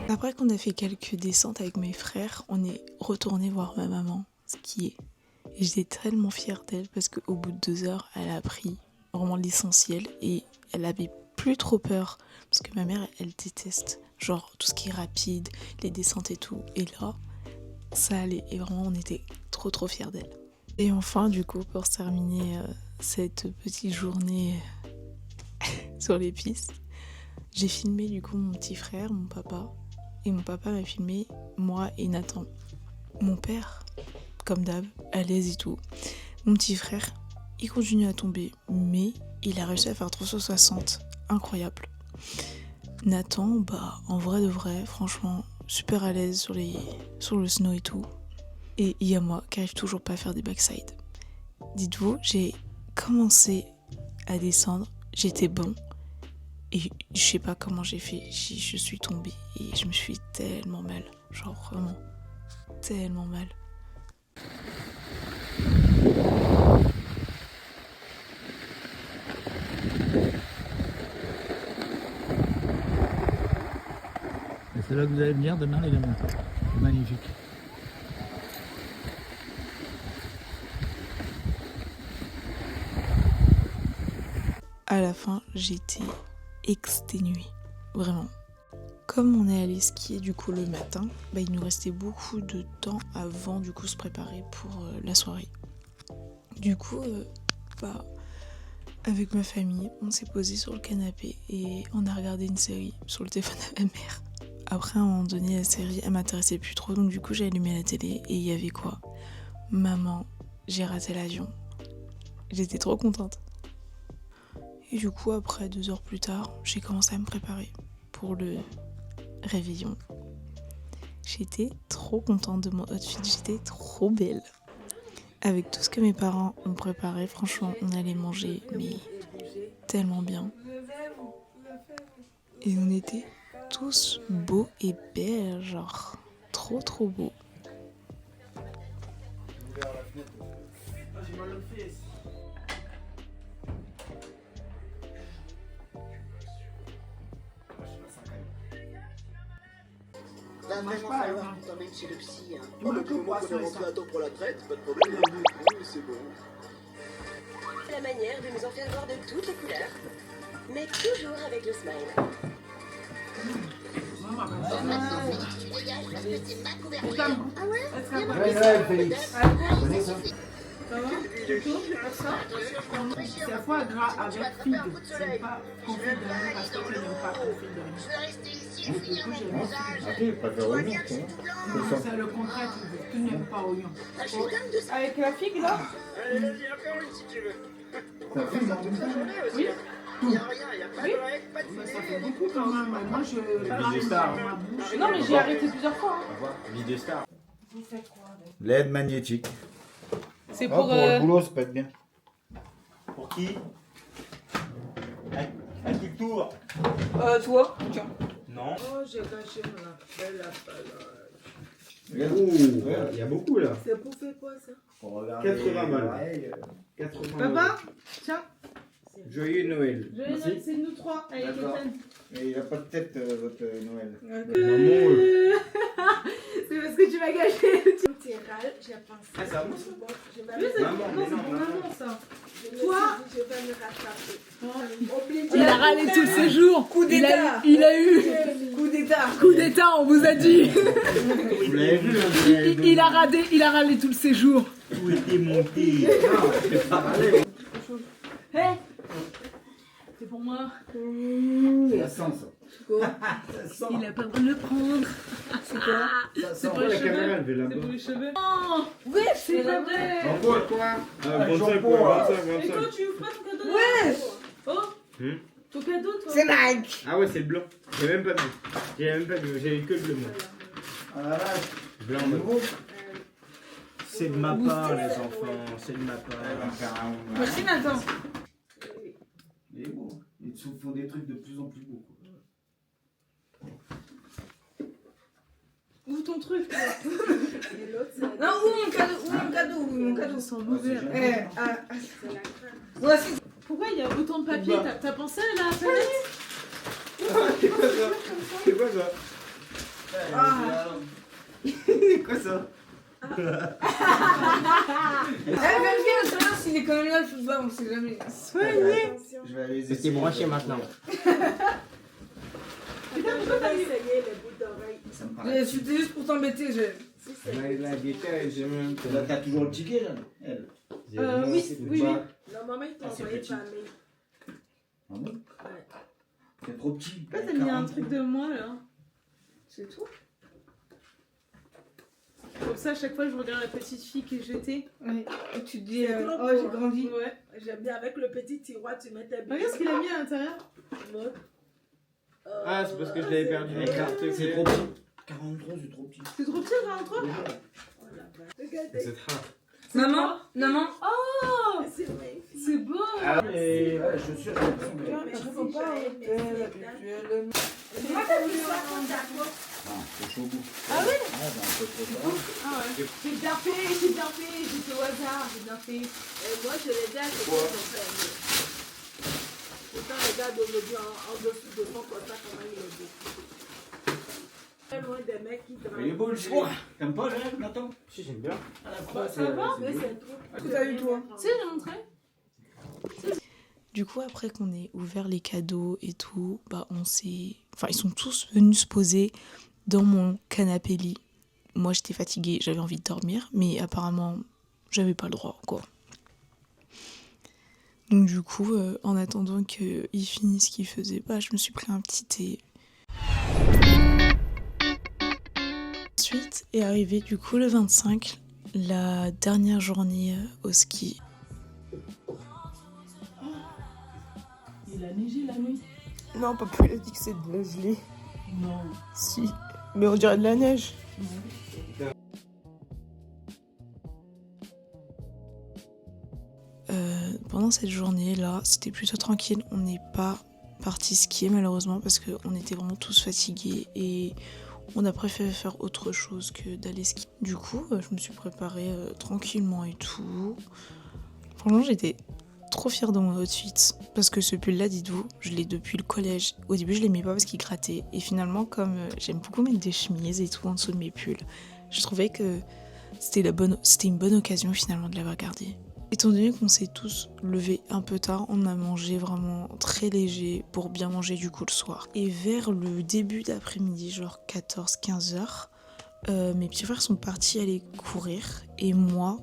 Speaker 5: Après qu'on a fait quelques descentes avec mes frères, on est retourné voir ma maman skier. Et j'étais tellement fière d'elle parce qu'au bout de 2 heures, elle a appris vraiment l'essentiel et elle avait plus trop peur. Parce que ma mère, elle déteste genre tout ce qui est rapide, les descentes et tout. Et là, ça allait et vraiment on était trop fiers d'elle. Et enfin, du coup, pour terminer cette petite journée sur les pistes, j'ai filmé du coup mon petit frère, mon papa. Et mon papa m'a filmé, moi et Nathan. Mon père, comme d'hab, à l'aise et tout. Mon petit frère, il continue à tomber, mais il a réussi à faire 360. Incroyable. Nathan, bah, en vrai de vrai, franchement, super à l'aise sur le snow et tout. Et il y a moi qui arrive toujours pas à faire des backside. Dites-vous, j'ai commencé à descendre, j'étais bon. Et je sais pas comment j'ai fait, je suis tombée et je me suis tellement mal, genre vraiment tellement mal.
Speaker 8: Et c'est là que vous allez venir demain, les gamins. C'est magnifique.
Speaker 5: À la fin, j'étais exténuée, vraiment. Comme on est allé skier du coup le matin, bah, il nous restait beaucoup de temps avant du coup se préparer pour la soirée. Du coup, bah, avec ma famille, on s'est posé sur le canapé et on a regardé une série sur le téléphone de ma mère. Après, à un moment donné, la série, elle m'intéressait plus trop, donc du coup, j'ai allumé la télé et il y avait quoi? Maman, j'ai raté l'avion. J'étais trop contente. Et du coup, après 2 heures plus tard, j'ai commencé à me préparer pour le réveillon. J'étais trop contente de mon outfit, j'étais trop belle. Avec tout ce que mes parents ont préparé, franchement, on allait manger, mais tellement bien. Et on était tous beaux et belles, genre trop beaux.
Speaker 10: Va vraiment falloir quand même chez le psy. Hein. Du moment qu'on est rentré à temps pour la traite, pas de problème. Oui, c'est bon.
Speaker 11: La manière de nous en faire voir de toutes les couleurs, mais toujours avec le smile.
Speaker 10: Maintenant, Félix, tu dégages parce que c'est ma couverture. Ah ouais?
Speaker 9: Ouais, Félix. Tu connais ça?
Speaker 1: C'est foie gras avec fille. C'est pas confit de riz parce que tu n'aimes pas confit de riz.
Speaker 10: Je vais rester ici et finir mon visage.
Speaker 3: Ok, pas de
Speaker 10: Tu vois
Speaker 3: oignon,
Speaker 10: bien que c'est tout blanc.
Speaker 1: Non, c'est le contraire, tu n'aimes pas oignon.
Speaker 10: Ah, je suis comme de ça.
Speaker 1: Avec la figue là?
Speaker 10: Allez, vas-y, encore une si tu veux.
Speaker 9: T'as fait une
Speaker 10: Toute la journée aussi.
Speaker 1: Oui.
Speaker 10: Il n'y a rien, il n'y a pas de règles, pas de
Speaker 1: Ça
Speaker 10: filet.
Speaker 1: fait beaucoup quand même. Moi, je.
Speaker 3: Vidéostar.
Speaker 5: Non, mais j'ai arrêté plusieurs fois.
Speaker 3: Au revoir. Vidéostar.
Speaker 1: Vous faites quoi avec?
Speaker 8: LED magnétique.
Speaker 5: C'est
Speaker 8: Oh,
Speaker 5: pour.
Speaker 8: pour le boulot, ça peut être bien.
Speaker 4: Pour qui? À qui tour?
Speaker 5: Toi, tiens.
Speaker 4: Non.
Speaker 7: Oh, j'ai gâché mon appel à palade.
Speaker 3: Il y a beaucoup là.
Speaker 7: C'est pour faire quoi ça?
Speaker 3: 80 balles. 80
Speaker 1: Papa, tiens.
Speaker 3: Joyeux Noël. Merci.
Speaker 1: C'est nous trois avec
Speaker 8: D'accord.
Speaker 1: Ethan.
Speaker 8: Mais il a pas de tête, votre Noël.
Speaker 1: C'est parce que tu m'as gâché.
Speaker 7: Tiral, j'ai pensé.
Speaker 3: Ah, ça va.
Speaker 7: Bon, je vais
Speaker 1: Oui, c'est
Speaker 3: Maman,
Speaker 1: non,
Speaker 3: mais
Speaker 1: c'est
Speaker 3: non,
Speaker 1: pour
Speaker 3: maman.
Speaker 1: maman, ça.
Speaker 7: je me
Speaker 1: Toi
Speaker 7: suis dit, je vais me rattraper. Obligé.
Speaker 1: Il a râlé tous ces jours.
Speaker 7: Coup d'état.
Speaker 1: Il a eu.
Speaker 7: Coup d'état.
Speaker 1: Coup d'état, on vous a dit.
Speaker 3: Vous l'avez vu, hein,
Speaker 1: Il a râlé tout le séjour.
Speaker 4: Tout était monté.
Speaker 3: Non, c'est pas râlé.
Speaker 1: Hé, c'est pour moi.
Speaker 8: Ça sent ça. Ça sent.
Speaker 1: Il a pas le droit de le prendre.
Speaker 7: C'est quoi?
Speaker 8: Ça sent.
Speaker 1: pour les
Speaker 3: La
Speaker 1: cheveux.
Speaker 3: caméra, elle fait
Speaker 1: C'est
Speaker 3: là-bas.
Speaker 1: pour les cheveux. Oh, oui, c'est pas vrai.
Speaker 8: Encore quoi?
Speaker 3: Ah, 25 quoi, 25,
Speaker 1: Et toi,
Speaker 3: 25.
Speaker 1: tu ouvres pas ton cadeau?
Speaker 7: Ouais.
Speaker 1: Oh, ton cadeau, toi.
Speaker 7: C'est Mike.
Speaker 3: Ah ouais, c'est le blanc. J'ai même pas vu. J'ai eu que le bleu, moi.
Speaker 8: Ah la vache.
Speaker 3: Blanc,
Speaker 8: C'est nouveau.
Speaker 4: C'est de ma part, les enfants. C'est de ma part.
Speaker 8: Elle va faire un.
Speaker 1: Merci, Nathan.
Speaker 8: Il est beau. Ils te font des trucs de plus en plus beaux.
Speaker 1: Ouvre ton truc, toi.
Speaker 7: Et l'autre, c'est la
Speaker 1: Non, ouvre mon cadeau, ouvre mon cadeau, ouvre mon cadeau. Sans mauvais.
Speaker 7: c'est la crème.
Speaker 1: Voici. Pourquoi il y a autant de papier? T'as pensé à la palette?
Speaker 3: C'est quoi ça? C'est quoi ça? C'est quoi ça?
Speaker 1: Même bien, savoir s'il est quand même là, je sais pas, on sait jamais.
Speaker 7: Attention.
Speaker 8: Je vais aller les
Speaker 4: C'est branché maintenant.
Speaker 7: Je vais essayer les bouts d'oreilles.
Speaker 8: Ça me paraît.
Speaker 1: C'était juste pour t'embêter, je.
Speaker 7: Si c'est
Speaker 3: La guitare, j'ai même
Speaker 8: Là, t'as toujours le ticket, là? Elle.
Speaker 1: Oui, oui.
Speaker 7: normalement, ils t'ont
Speaker 8: Ah, c'est
Speaker 7: envoyé
Speaker 8: petit.
Speaker 7: par mail.
Speaker 8: Ah bon?
Speaker 7: Ouais.
Speaker 8: C'est trop petit.
Speaker 1: Pourquoi t'as mis un truc de moi là?
Speaker 7: C'est tout.
Speaker 1: Comme ça, à chaque fois, je regarde la petite fille qui est jetée. Ouais. Et tu te dis,
Speaker 7: C'est trop
Speaker 1: oh,
Speaker 7: beau,
Speaker 1: j'ai grandi. Ouais.
Speaker 7: J'aime bien avec le petit tiroir, tu mets tes billets.
Speaker 1: Regarde ce qu'il a mis à l'intérieur.
Speaker 3: Ah, c'est parce que je l'avais perdu les cartes.
Speaker 8: C'est trop petit. 43, c'est trop petit.
Speaker 1: C'est trop petit, ça, entre eux?
Speaker 7: Regardez.
Speaker 3: C'est rare.
Speaker 1: Maman, maman. Oh,
Speaker 7: C'est magnifique.
Speaker 1: c'est beau.
Speaker 3: Ah,
Speaker 8: Et ouais, je suis
Speaker 7: Faut pas
Speaker 1: C'est moi qui ai voulu
Speaker 8: Ah, c'est chaud goût.
Speaker 1: Ah oui?
Speaker 8: Ah, ben, un peu trop tard.
Speaker 1: Ah ouais. J'ai bien fait, j'ai fait au hasard, j'ai bien fait.
Speaker 7: Et moi, je l'ai dit à ce qu'ils ont fait. Pourtant, regarde aujourd'hui en dessous de son constat comment il est beau. Très loin des mecs qui
Speaker 8: Il est beau le choix. T'aimes pas, Joël, Nathan?
Speaker 3: Si, j'aime bien.
Speaker 8: À la fois,
Speaker 1: Ça va?
Speaker 7: Mais c'est trop.
Speaker 1: Tout à eu toi. Si, j'ai montré. Du coup, après qu'on ait ouvert les cadeaux et tout, bah on s'est... Enfin, ils sont tous venus se poser dans mon canapé lit. Moi, j'étais fatiguée, j'avais envie de dormir, mais apparemment, j'avais pas le droit, quoi. Donc du coup, en attendant qu'ils finissent ce qu'ils faisaient, bah, je me suis pris un petit thé. Ensuite est arrivé du coup le 25, la dernière journée au ski. Il a neigé la nuit.
Speaker 12: Non, papa il a dit que c'est de la gelée.
Speaker 1: Non.
Speaker 12: Si. Mais on dirait de la neige.
Speaker 1: Pendant cette journée-là, c'était plutôt tranquille. On n'est pas parti skier malheureusement parce qu'on était vraiment tous fatigués et on a préféré faire autre chose que d'aller skier. Du coup, je me suis préparée tranquillement et tout. Franchement, j'étais trop fière de mon outfit parce que ce pull-là, dites-vous, je l'ai depuis le collège. Au début, je l'aimais pas parce qu'il grattait et finalement, comme j'aime beaucoup mettre des chemises et tout en dessous de mes pulls, je trouvais que c'était une bonne occasion finalement de l'avoir gardé. Étant donné qu'on s'est tous levés un peu tard, on a mangé vraiment très léger pour bien manger du coup le soir. Et vers le début d'après-midi, genre 14-15 heures, mes petits frères sont partis aller courir. Et moi,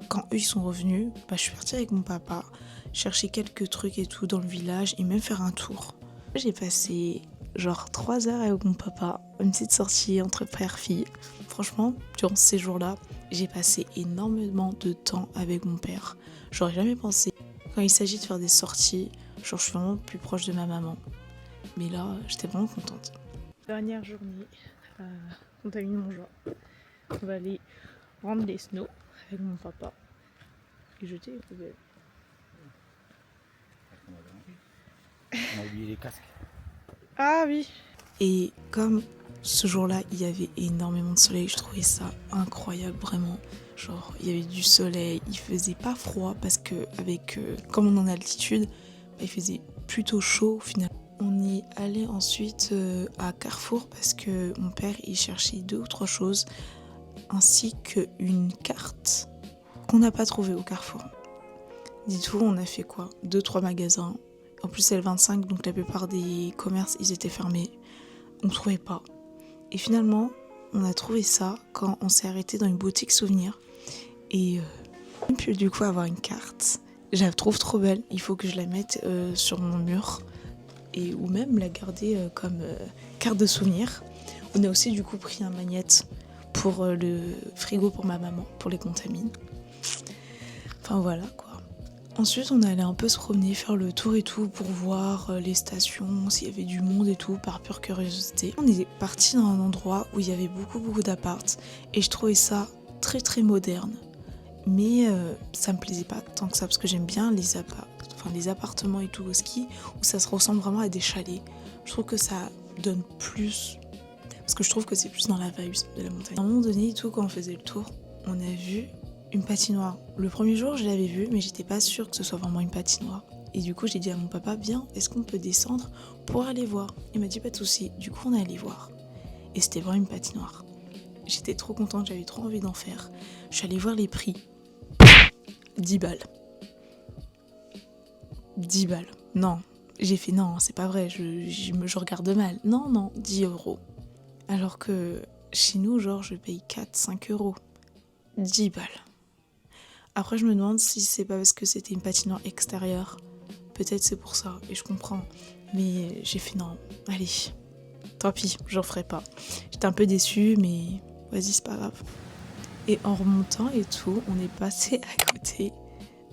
Speaker 1: quand eux ils sont revenus, bah, je suis partie avec mon papa chercher quelques trucs et tout dans le village et même faire un tour. J'ai passé genre 3 heures avec mon papa, une petite sortie entre frères-filles. Franchement, durant ces jours-là, j'ai passé énormément de temps avec mon père. J'aurais jamais pensé. Quand il s'agit de faire des sorties,
Speaker 5: Genre, je suis vraiment plus proche de ma maman. Mais là, j'étais vraiment contente.
Speaker 1: Dernière journée, contamine mon joie. On va aller rendre les snows avec mon papa et jeter les poubelles.
Speaker 8: On a oublié les casques.
Speaker 1: Ah oui.
Speaker 5: Et comme ce jour-là, il y avait énormément de soleil, je trouvais ça incroyable, vraiment. Genre, il y avait du soleil, il faisait pas froid parce que, comme on est en altitude, il faisait plutôt chaud au final. On est allé ensuite à Carrefour parce que mon père il cherchait 2 ou 3 choses ainsi qu'une carte qu'on n'a pas trouvée au Carrefour. Dites-vous, on a fait quoi? 2-3 magasins. En plus c'est le 25 donc la plupart des commerces ils étaient fermés. On ne trouvait pas. Et finalement on a trouvé ça quand on s'est arrêté dans une boutique souvenir. Et on a pu du coup avoir une carte. Je la trouve trop belle, il faut que je la mette sur mon mur. Ou même la garder comme carte de souvenir. On a aussi du coup pris un magnète pour le frigo pour ma maman, pour les contamines. Enfin voilà quoi. Ensuite on allait un peu se promener, faire le tour et tout pour voir les stations, s'il y avait du monde et tout, par pure curiosité. On est parti dans un endroit où il y avait beaucoup d'appart et je trouvais ça très très moderne. Mais ça me plaisait pas tant que ça parce que j'aime bien les appartements et tout au ski où ça se ressemble vraiment à des chalets. Je trouve que ça donne plus parce que je trouve que c'est plus dans la vibe de la montagne. À un moment donné et tout, quand on faisait le tour, on a vu une patinoire. Le premier jour je l'avais vue mais j'étais pas sûre que ce soit vraiment une patinoire. Et du coup j'ai dit à mon papa, viens, est-ce qu'on peut descendre pour aller voir? Il m'a dit pas de souci. Du coup on est allé voir et c'était vraiment une patinoire. J'étais trop contente, j'avais trop envie d'en faire. Je suis allée voir les prix. 10 balles. 10 balles. Non. J'ai fait non, c'est pas vrai, je regarde mal. Non, 10 €. Alors que chez nous, genre, je paye 4-5 €. 10 balles. Après, je me demande si c'est pas parce que c'était une patinoire extérieure. Peut-être c'est pour ça, et je comprends. Mais j'ai fait non, allez. Tant pis, je referai pas. J'étais un peu déçue, mais vas-y, c'est pas grave. Et en remontant et tout, on est passé à côté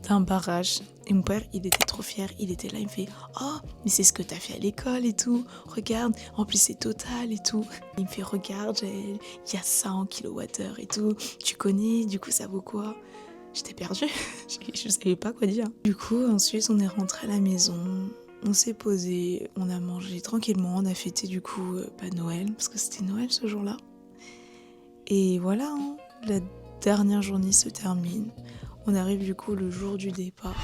Speaker 5: d'un barrage. Et mon père, il était trop fier, il était là, il me fait « Oh, mais c'est ce que t'as fait à l'école et tout, regarde, en plus c'est Total et tout. » Il me fait « Regarde, il y a ça en kilowattheure et tout, tu connais, du coup ça vaut quoi ?» J'étais perdue, je savais pas quoi dire. Du coup, ensuite on est rentré à la maison, on s'est posé, on a mangé tranquillement, on a fêté du coup Noël, parce que c'était Noël ce jour-là. Et voilà, hein, la dernière journée se termine. On arrive du coup le jour du départ.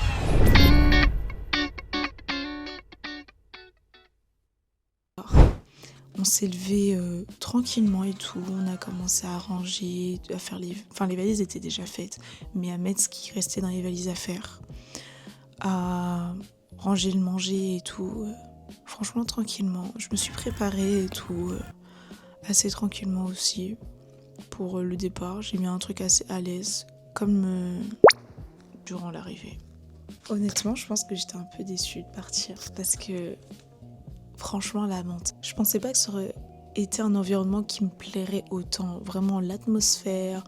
Speaker 5: On s'est levé tranquillement et tout, on a commencé à ranger, à faire les valises étaient déjà faites, mais à mettre ce qui restait dans les valises à faire, à ranger le manger et tout, franchement tranquillement. Je me suis préparée et tout, assez tranquillement aussi pour le départ. J'ai mis un truc assez à l'aise, comme durant l'arrivée. Honnêtement, je pense que j'étais un peu déçue de partir parce que franchement, la montagne, je pensais pas que ça aurait été un environnement qui me plairait autant. Vraiment, l'atmosphère,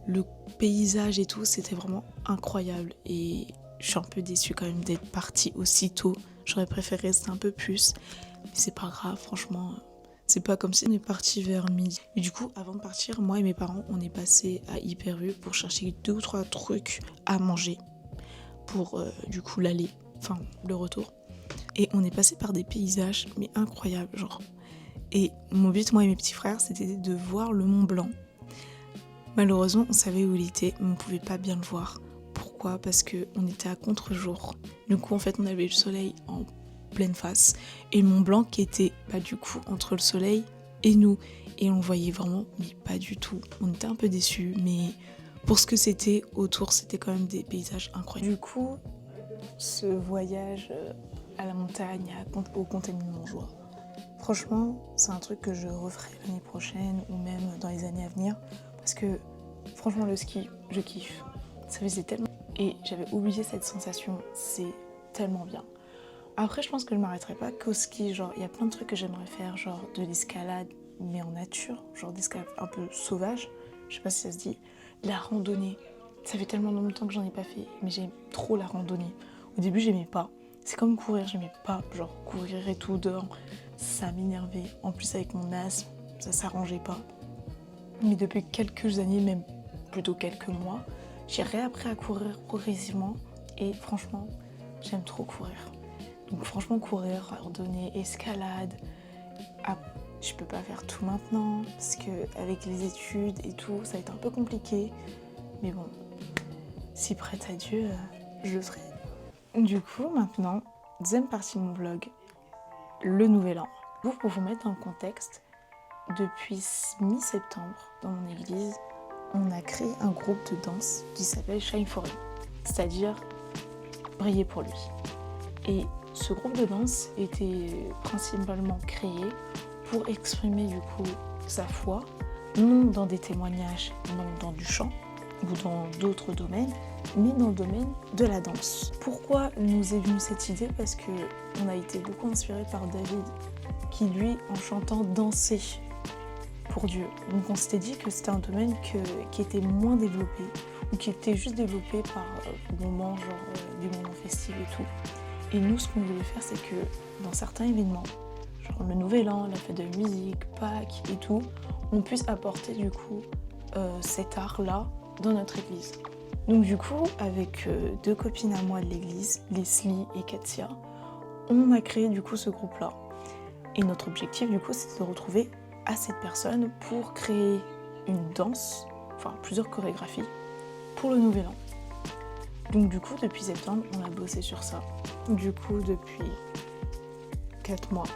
Speaker 5: le paysage et tout, c'était vraiment incroyable. Et je suis un peu déçue quand même d'être partie aussitôt. J'aurais préféré rester un peu plus, mais c'est pas grave, franchement. C'est pas comme si on est parti vers midi. Et du coup, avant de partir, moi et mes parents, on est passé à Hyper U pour chercher 2 ou 3 trucs à manger pour du coup l'aller, enfin le retour. Et on est passé par des paysages, mais incroyables, genre. Et mon but, moi et mes petits frères, c'était de voir le Mont Blanc. Malheureusement, on savait où il était, mais on pouvait pas bien le voir. Pourquoi ? Parce qu'on était à contre-jour. Du coup, en fait, on avait le soleil en pleine face et le Mont Blanc qui était du coup entre le soleil et nous, et on le voyait vraiment mais pas du tout. On était un peu déçus, mais pour ce que c'était autour, c'était quand même des paysages incroyables. Du coup, ce voyage à la montagne, au Contamine Montjoie, franchement c'est un truc que je referai l'année prochaine ou même dans les années à venir parce que franchement le ski, je kiffe. Ça faisait tellement et j'avais oublié cette sensation, c'est tellement bien. Après, je pense que je m'arrêterai pas qu'au ski, genre, il y a plein de trucs que j'aimerais faire, genre de l'escalade, mais en nature, genre d'escalade un peu sauvage, je sais pas si ça se dit, la randonnée. Ça fait tellement longtemps que j'en ai pas fait, mais j'aime trop la randonnée. Au début, j'aimais pas, C'est comme courir, j'aimais pas, genre courir et tout dehors, ça m'énervait. En plus avec mon asthme, ça s'arrangeait pas. Mais depuis quelques années, même plutôt quelques mois, j'ai réappris à courir progressivement et franchement, j'aime trop courir. Donc franchement courir, randonnée, escalade, je peux pas faire tout maintenant parce que avec les études et tout, ça va être un peu compliqué. Mais bon, si prête à Dieu, je le ferai. Du coup, maintenant, deuxième partie de mon vlog, le nouvel an. Pour vous mettre dans le contexte, depuis mi-septembre, dans mon église, on a créé un groupe de danse qui s'appelle Shine for Him, c'est-à-dire briller pour lui. Et ce groupe de danse était principalement créé pour exprimer du coup sa foi, non dans des témoignages, non dans du chant ou dans d'autres domaines, mais dans le domaine de la danse. Pourquoi nous est venue cette idée? Parce que on a été beaucoup inspiré par David, qui lui, en chantant, dansait pour Dieu. Donc on s'était dit que c'était un domaine qui était moins développé, ou qui était juste développé par moments, genre des moments festifs et tout. Et nous, ce qu'on voulait faire, c'est que dans certains événements, genre le Nouvel An, la fête de la musique, Pâques et tout, on puisse apporter du coup cet art-là dans notre église. Donc du coup, avec deux copines à moi de l'église, Leslie et Katia, on a créé du coup ce groupe-là. Et notre objectif du coup, c'était de retrouver assez de personnes pour créer une danse, enfin plusieurs chorégraphies, pour le Nouvel An. Donc du coup, depuis septembre, on a bossé sur ça. Du coup, depuis 4 mois,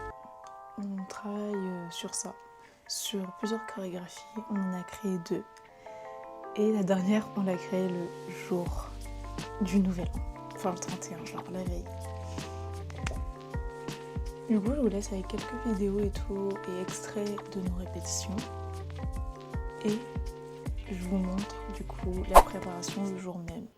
Speaker 5: on travaille sur ça. Sur plusieurs chorégraphies, on en a créé 2. Et la dernière, on l'a créée le jour du Nouvel An. Enfin, le 31, genre la veille. Du coup, je vous laisse avec quelques vidéos et tout, et extraits de nos répétitions. Et je vous montre du coup la préparation le jour même.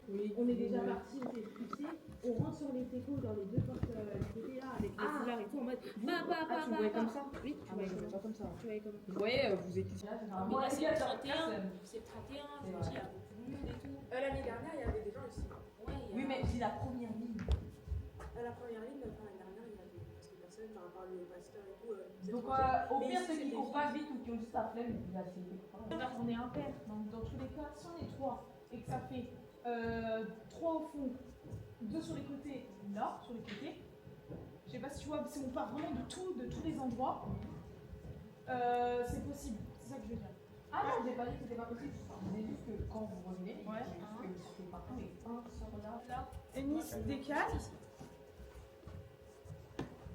Speaker 7: Oui. On est déjà parti, on s'est fixé, on rentre sur les techos dans les deux portes côté là avec les foulards et tout en mode tu me voyais comme ça? Oui, tu voyais pas comme ça. Tu voyais comme ça. Vous voyez, vous étiez
Speaker 13: Moi, c'est le 31, c'est le 31, je me dis, il y a beaucoup de monde et tout.
Speaker 7: L'année dernière, il y avait des gens ici.
Speaker 13: Ouais,
Speaker 7: oui, mais c'est la première ligne. La première ligne, l'année dernière, il y avait parce que personne, par rapport au pasteur et tout. Donc, au pire, ceux qui courent pas vite ou qui ont juste la flemme, il va essayer. On est impair, donc dans tous les cas, si on est 3 et que ça fait 3 au fond, 2 sur les côtés, là, sur les côtés. Je sais pas si tu vois, si on part vraiment de tous les endroits, c'est possible. C'est ça que je veux dire. Ah non, j'ai pas dit que c'était pas possible. Je disais juste que quand vous revenez, c'est partout, mais un sur là. Nice décale.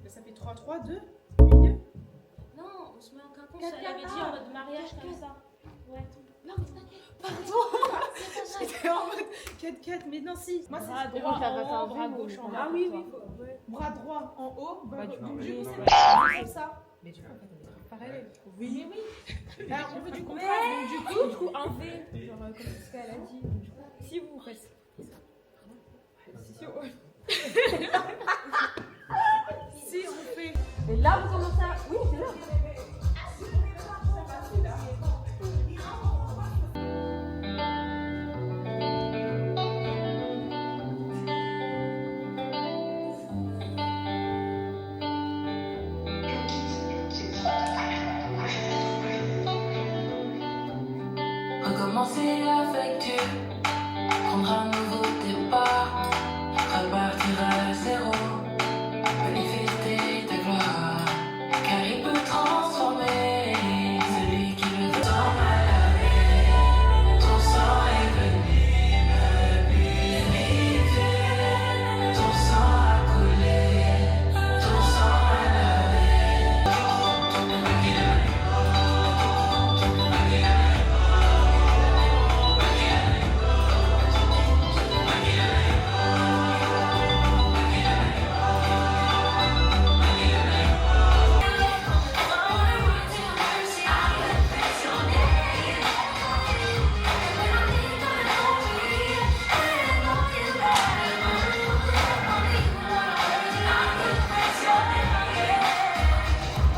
Speaker 7: Ça fait 3-3, 2. Milieu.
Speaker 13: Non, on se met en quinconce, elle avait dit en mode mariage comme ça. Ouais. Non, mais t'inquiète.
Speaker 7: Pardon. J'étais en mode 4-4, mais non, si. Moi, c'est bras droit en haut, bras gauche en bas. Ah oui, oui. Bras droit en haut, du coup, c'est comme ça. Mais du coup, pareil. Oui, oui. Alors, on veut du contraste, donc du coup, un V. Genre, comme ce qu'elle a dit. Si vous faites. Si on fait. Et là, vous commencez à. Oui, c'est là.
Speaker 14: Recommencer avec Dieu, prendre un nouveau départ, repartir à zéro, manifester ta gloire, car il peut transformer celui qui le veut. Ton mal lavé, ton sang est venu me purifier, ton sang a coulé, ton sang m'a lavé.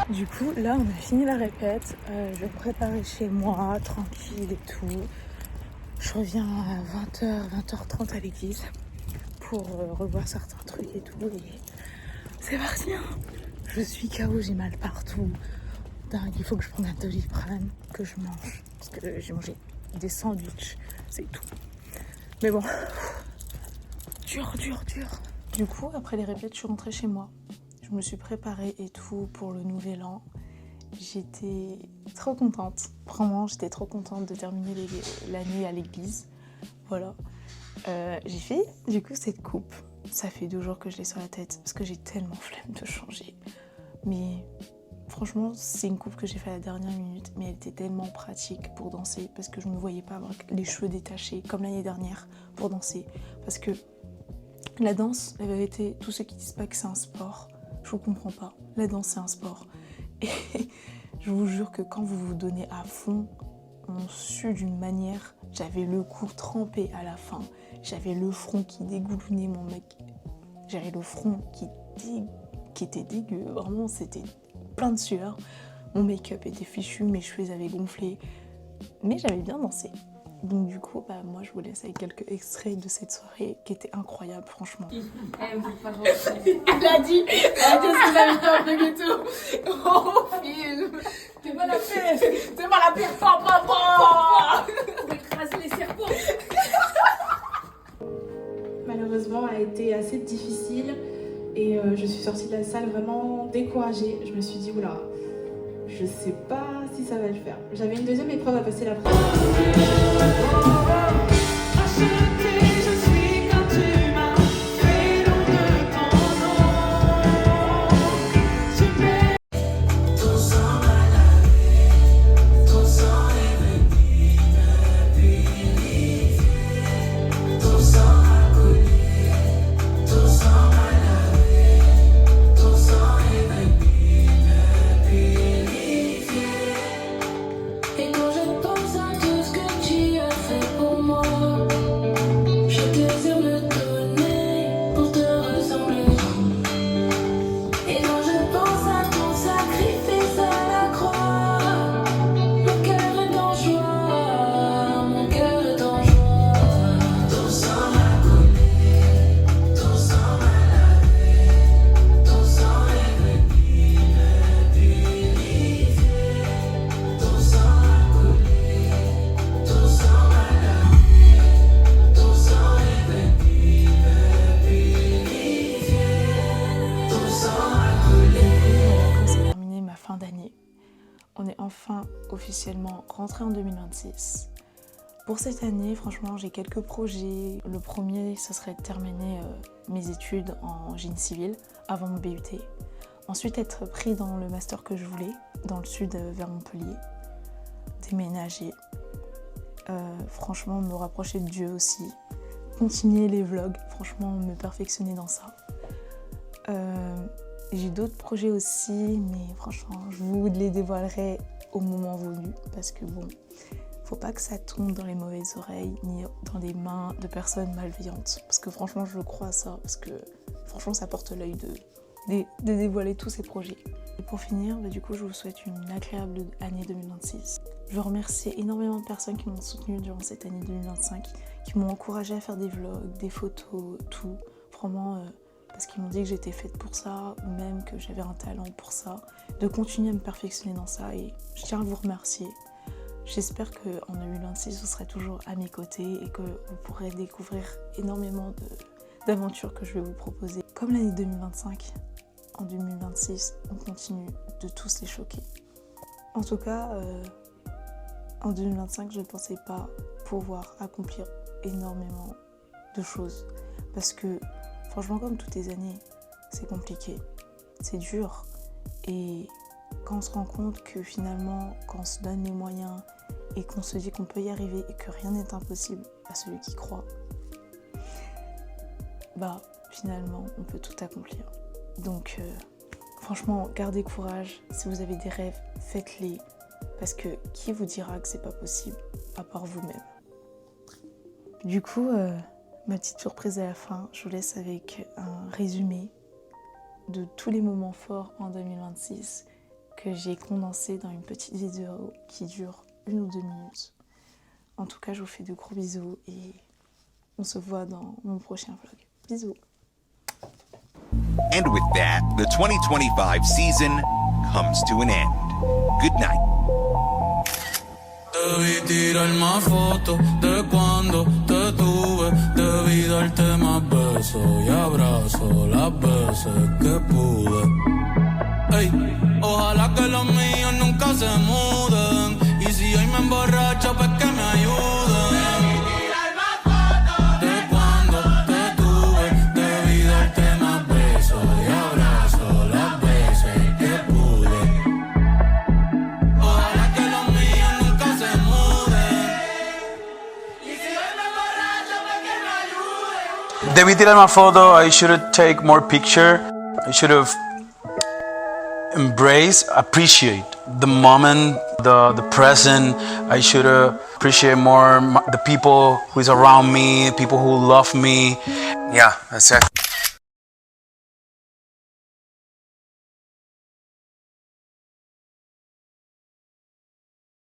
Speaker 5: Du coup, là, on a fini la répète. Je vais me préparer chez moi, tranquille et tout.
Speaker 1: Je reviens à 20h, 20h30 à l'église pour revoir certains trucs et tout. Et c'est parti, hein. Je suis KO, j'ai mal partout. Dingue, il faut que je prenne un Doliprane, que je mange. Parce que j'ai mangé des sandwichs, c'est tout. Mais bon, dur. Du coup, après les répètes, je suis rentrée chez moi. Je me suis préparée et tout pour le nouvel an. J'étais trop contente. Vraiment, j'étais trop contente de terminer l'année à l'église. Voilà. J'ai fait, du coup, cette coupe. Ça fait 2 jours que je l'ai sur la tête parce que j'ai tellement flemme de changer. Mais franchement, c'est une coupe que j'ai fait à la dernière minute, mais elle était tellement pratique pour danser parce que je ne me voyais pas avoir les cheveux détachés comme l'année dernière pour danser. Parce que la danse, la vérité, tous ceux qui disent pas que c'est un sport, je vous comprends pas. La danse, c'est un sport. Et je vous jure que quand vous vous donnez à fond, on sue d'une manière. J'avais le cou trempé à la fin. J'avais le front qui dégoulonnait, mon mec. J'avais le front qui était dégueu. Vraiment, c'était plein de sueur. Mon make-up était fichu, mes cheveux avaient gonflé. Mais j'avais bien dansé. Donc du coup, moi je vous laisse avec quelques extraits de cette soirée qui était incroyable, franchement.
Speaker 7: Elle a dit ce qu'il avait fait un truc et tout. Oh, film. T'es mal à faire, papa. Pour écraser les serpents. Malheureusement, elle a été assez difficile et je suis sortie de la salle vraiment découragée. Je me suis dit, oula, je sais pas si ça va le faire. J'avais une deuxième épreuve à passer l'après-midi.
Speaker 14: Et quand je pense à tout ce que tu as fait pour moi, je désire me donner pour te ressembler. Et quand je pense à ton sacrifice à la croix, mon cœur est en joie, mon cœur est en joie. Ton sang m'a collé, ton sang m'a lavé, ton sang est venu me purifier. Ton sang
Speaker 5: C'est terminé ma fin d'année. On est enfin officiellement rentré en 2026. Pour cette année, franchement, j'ai quelques projets. Le premier, ce serait de terminer mes études en génie civil avant mon BUT. Ensuite, être pris dans le master que je voulais, dans le sud vers Montpellier. Déménager. Franchement, me rapprocher de Dieu aussi. Continuer les vlogs, franchement, me perfectionner dans ça. J'ai d'autres projets aussi, mais franchement, je vous les dévoilerai au moment venu. Parce que bon, faut pas que ça tombe dans les mauvaises oreilles, ni dans les mains de personnes malveillantes. Parce que franchement, je crois à ça. Parce que franchement, ça porte l'œil de dévoiler tous ces projets. Et pour finir, du coup, je vous souhaite une agréable année 2026. Je veux remercier énormément de personnes qui m'ont soutenue durant cette année 2025, qui m'ont encouragée à faire des vlogs, des photos, tout. Vraiment, parce qu'ils m'ont dit que j'étais faite pour ça, ou même que j'avais un talent pour ça, de continuer à me perfectionner dans ça, et je tiens à vous remercier. J'espère qu'en 2026, vous serez toujours à mes côtés et que vous pourrez découvrir énormément d'aventures que je vais vous proposer. Comme l'année 2025, en 2026, on continue de tous les choquer. En tout cas, en 2025, je ne pensais pas pouvoir accomplir énormément de choses. Parce que, franchement, comme toutes les années, c'est compliqué, c'est dur. Et quand on se rend compte que finalement, quand on se donne les moyens et qu'on se dit qu'on peut y arriver et que rien n'est impossible à celui qui croit, finalement, on peut tout accomplir. Donc, franchement, gardez courage. Si vous avez des rêves, faites-les. Parce que qui vous dira que c'est pas possible, à part vous-même. Du coup, ma petite surprise à la fin, je vous laisse avec un résumé de tous les moments forts en 2026 que j'ai condensé dans une petite vidéo qui dure 1 ou 2 minutes. En tout cas, je vous fais de gros bisous et on se voit dans mon prochain vlog. Bisous.
Speaker 15: And with that, the 2025 season comes to an end. Good night.
Speaker 16: Debí tirar más fotos de cuando te tuve. Debí darte más besos y abrazos las veces que pude. Ey, ojalá que los míos nunca se muden. Y si hoy me emborracho, pues que me ayuden. De cuando te tuve, debí darte más besos y abrazos las veces que pude. Ojalá que los míos nunca se muden. Y si hoy me emborracho, pues que me ayuden.
Speaker 8: Debí tirar más fotos. I should have take more picture. I should have embrace, appreciate the moment, the present. I should appreciate more the people who is around me, people who love me. Yeah, that's it.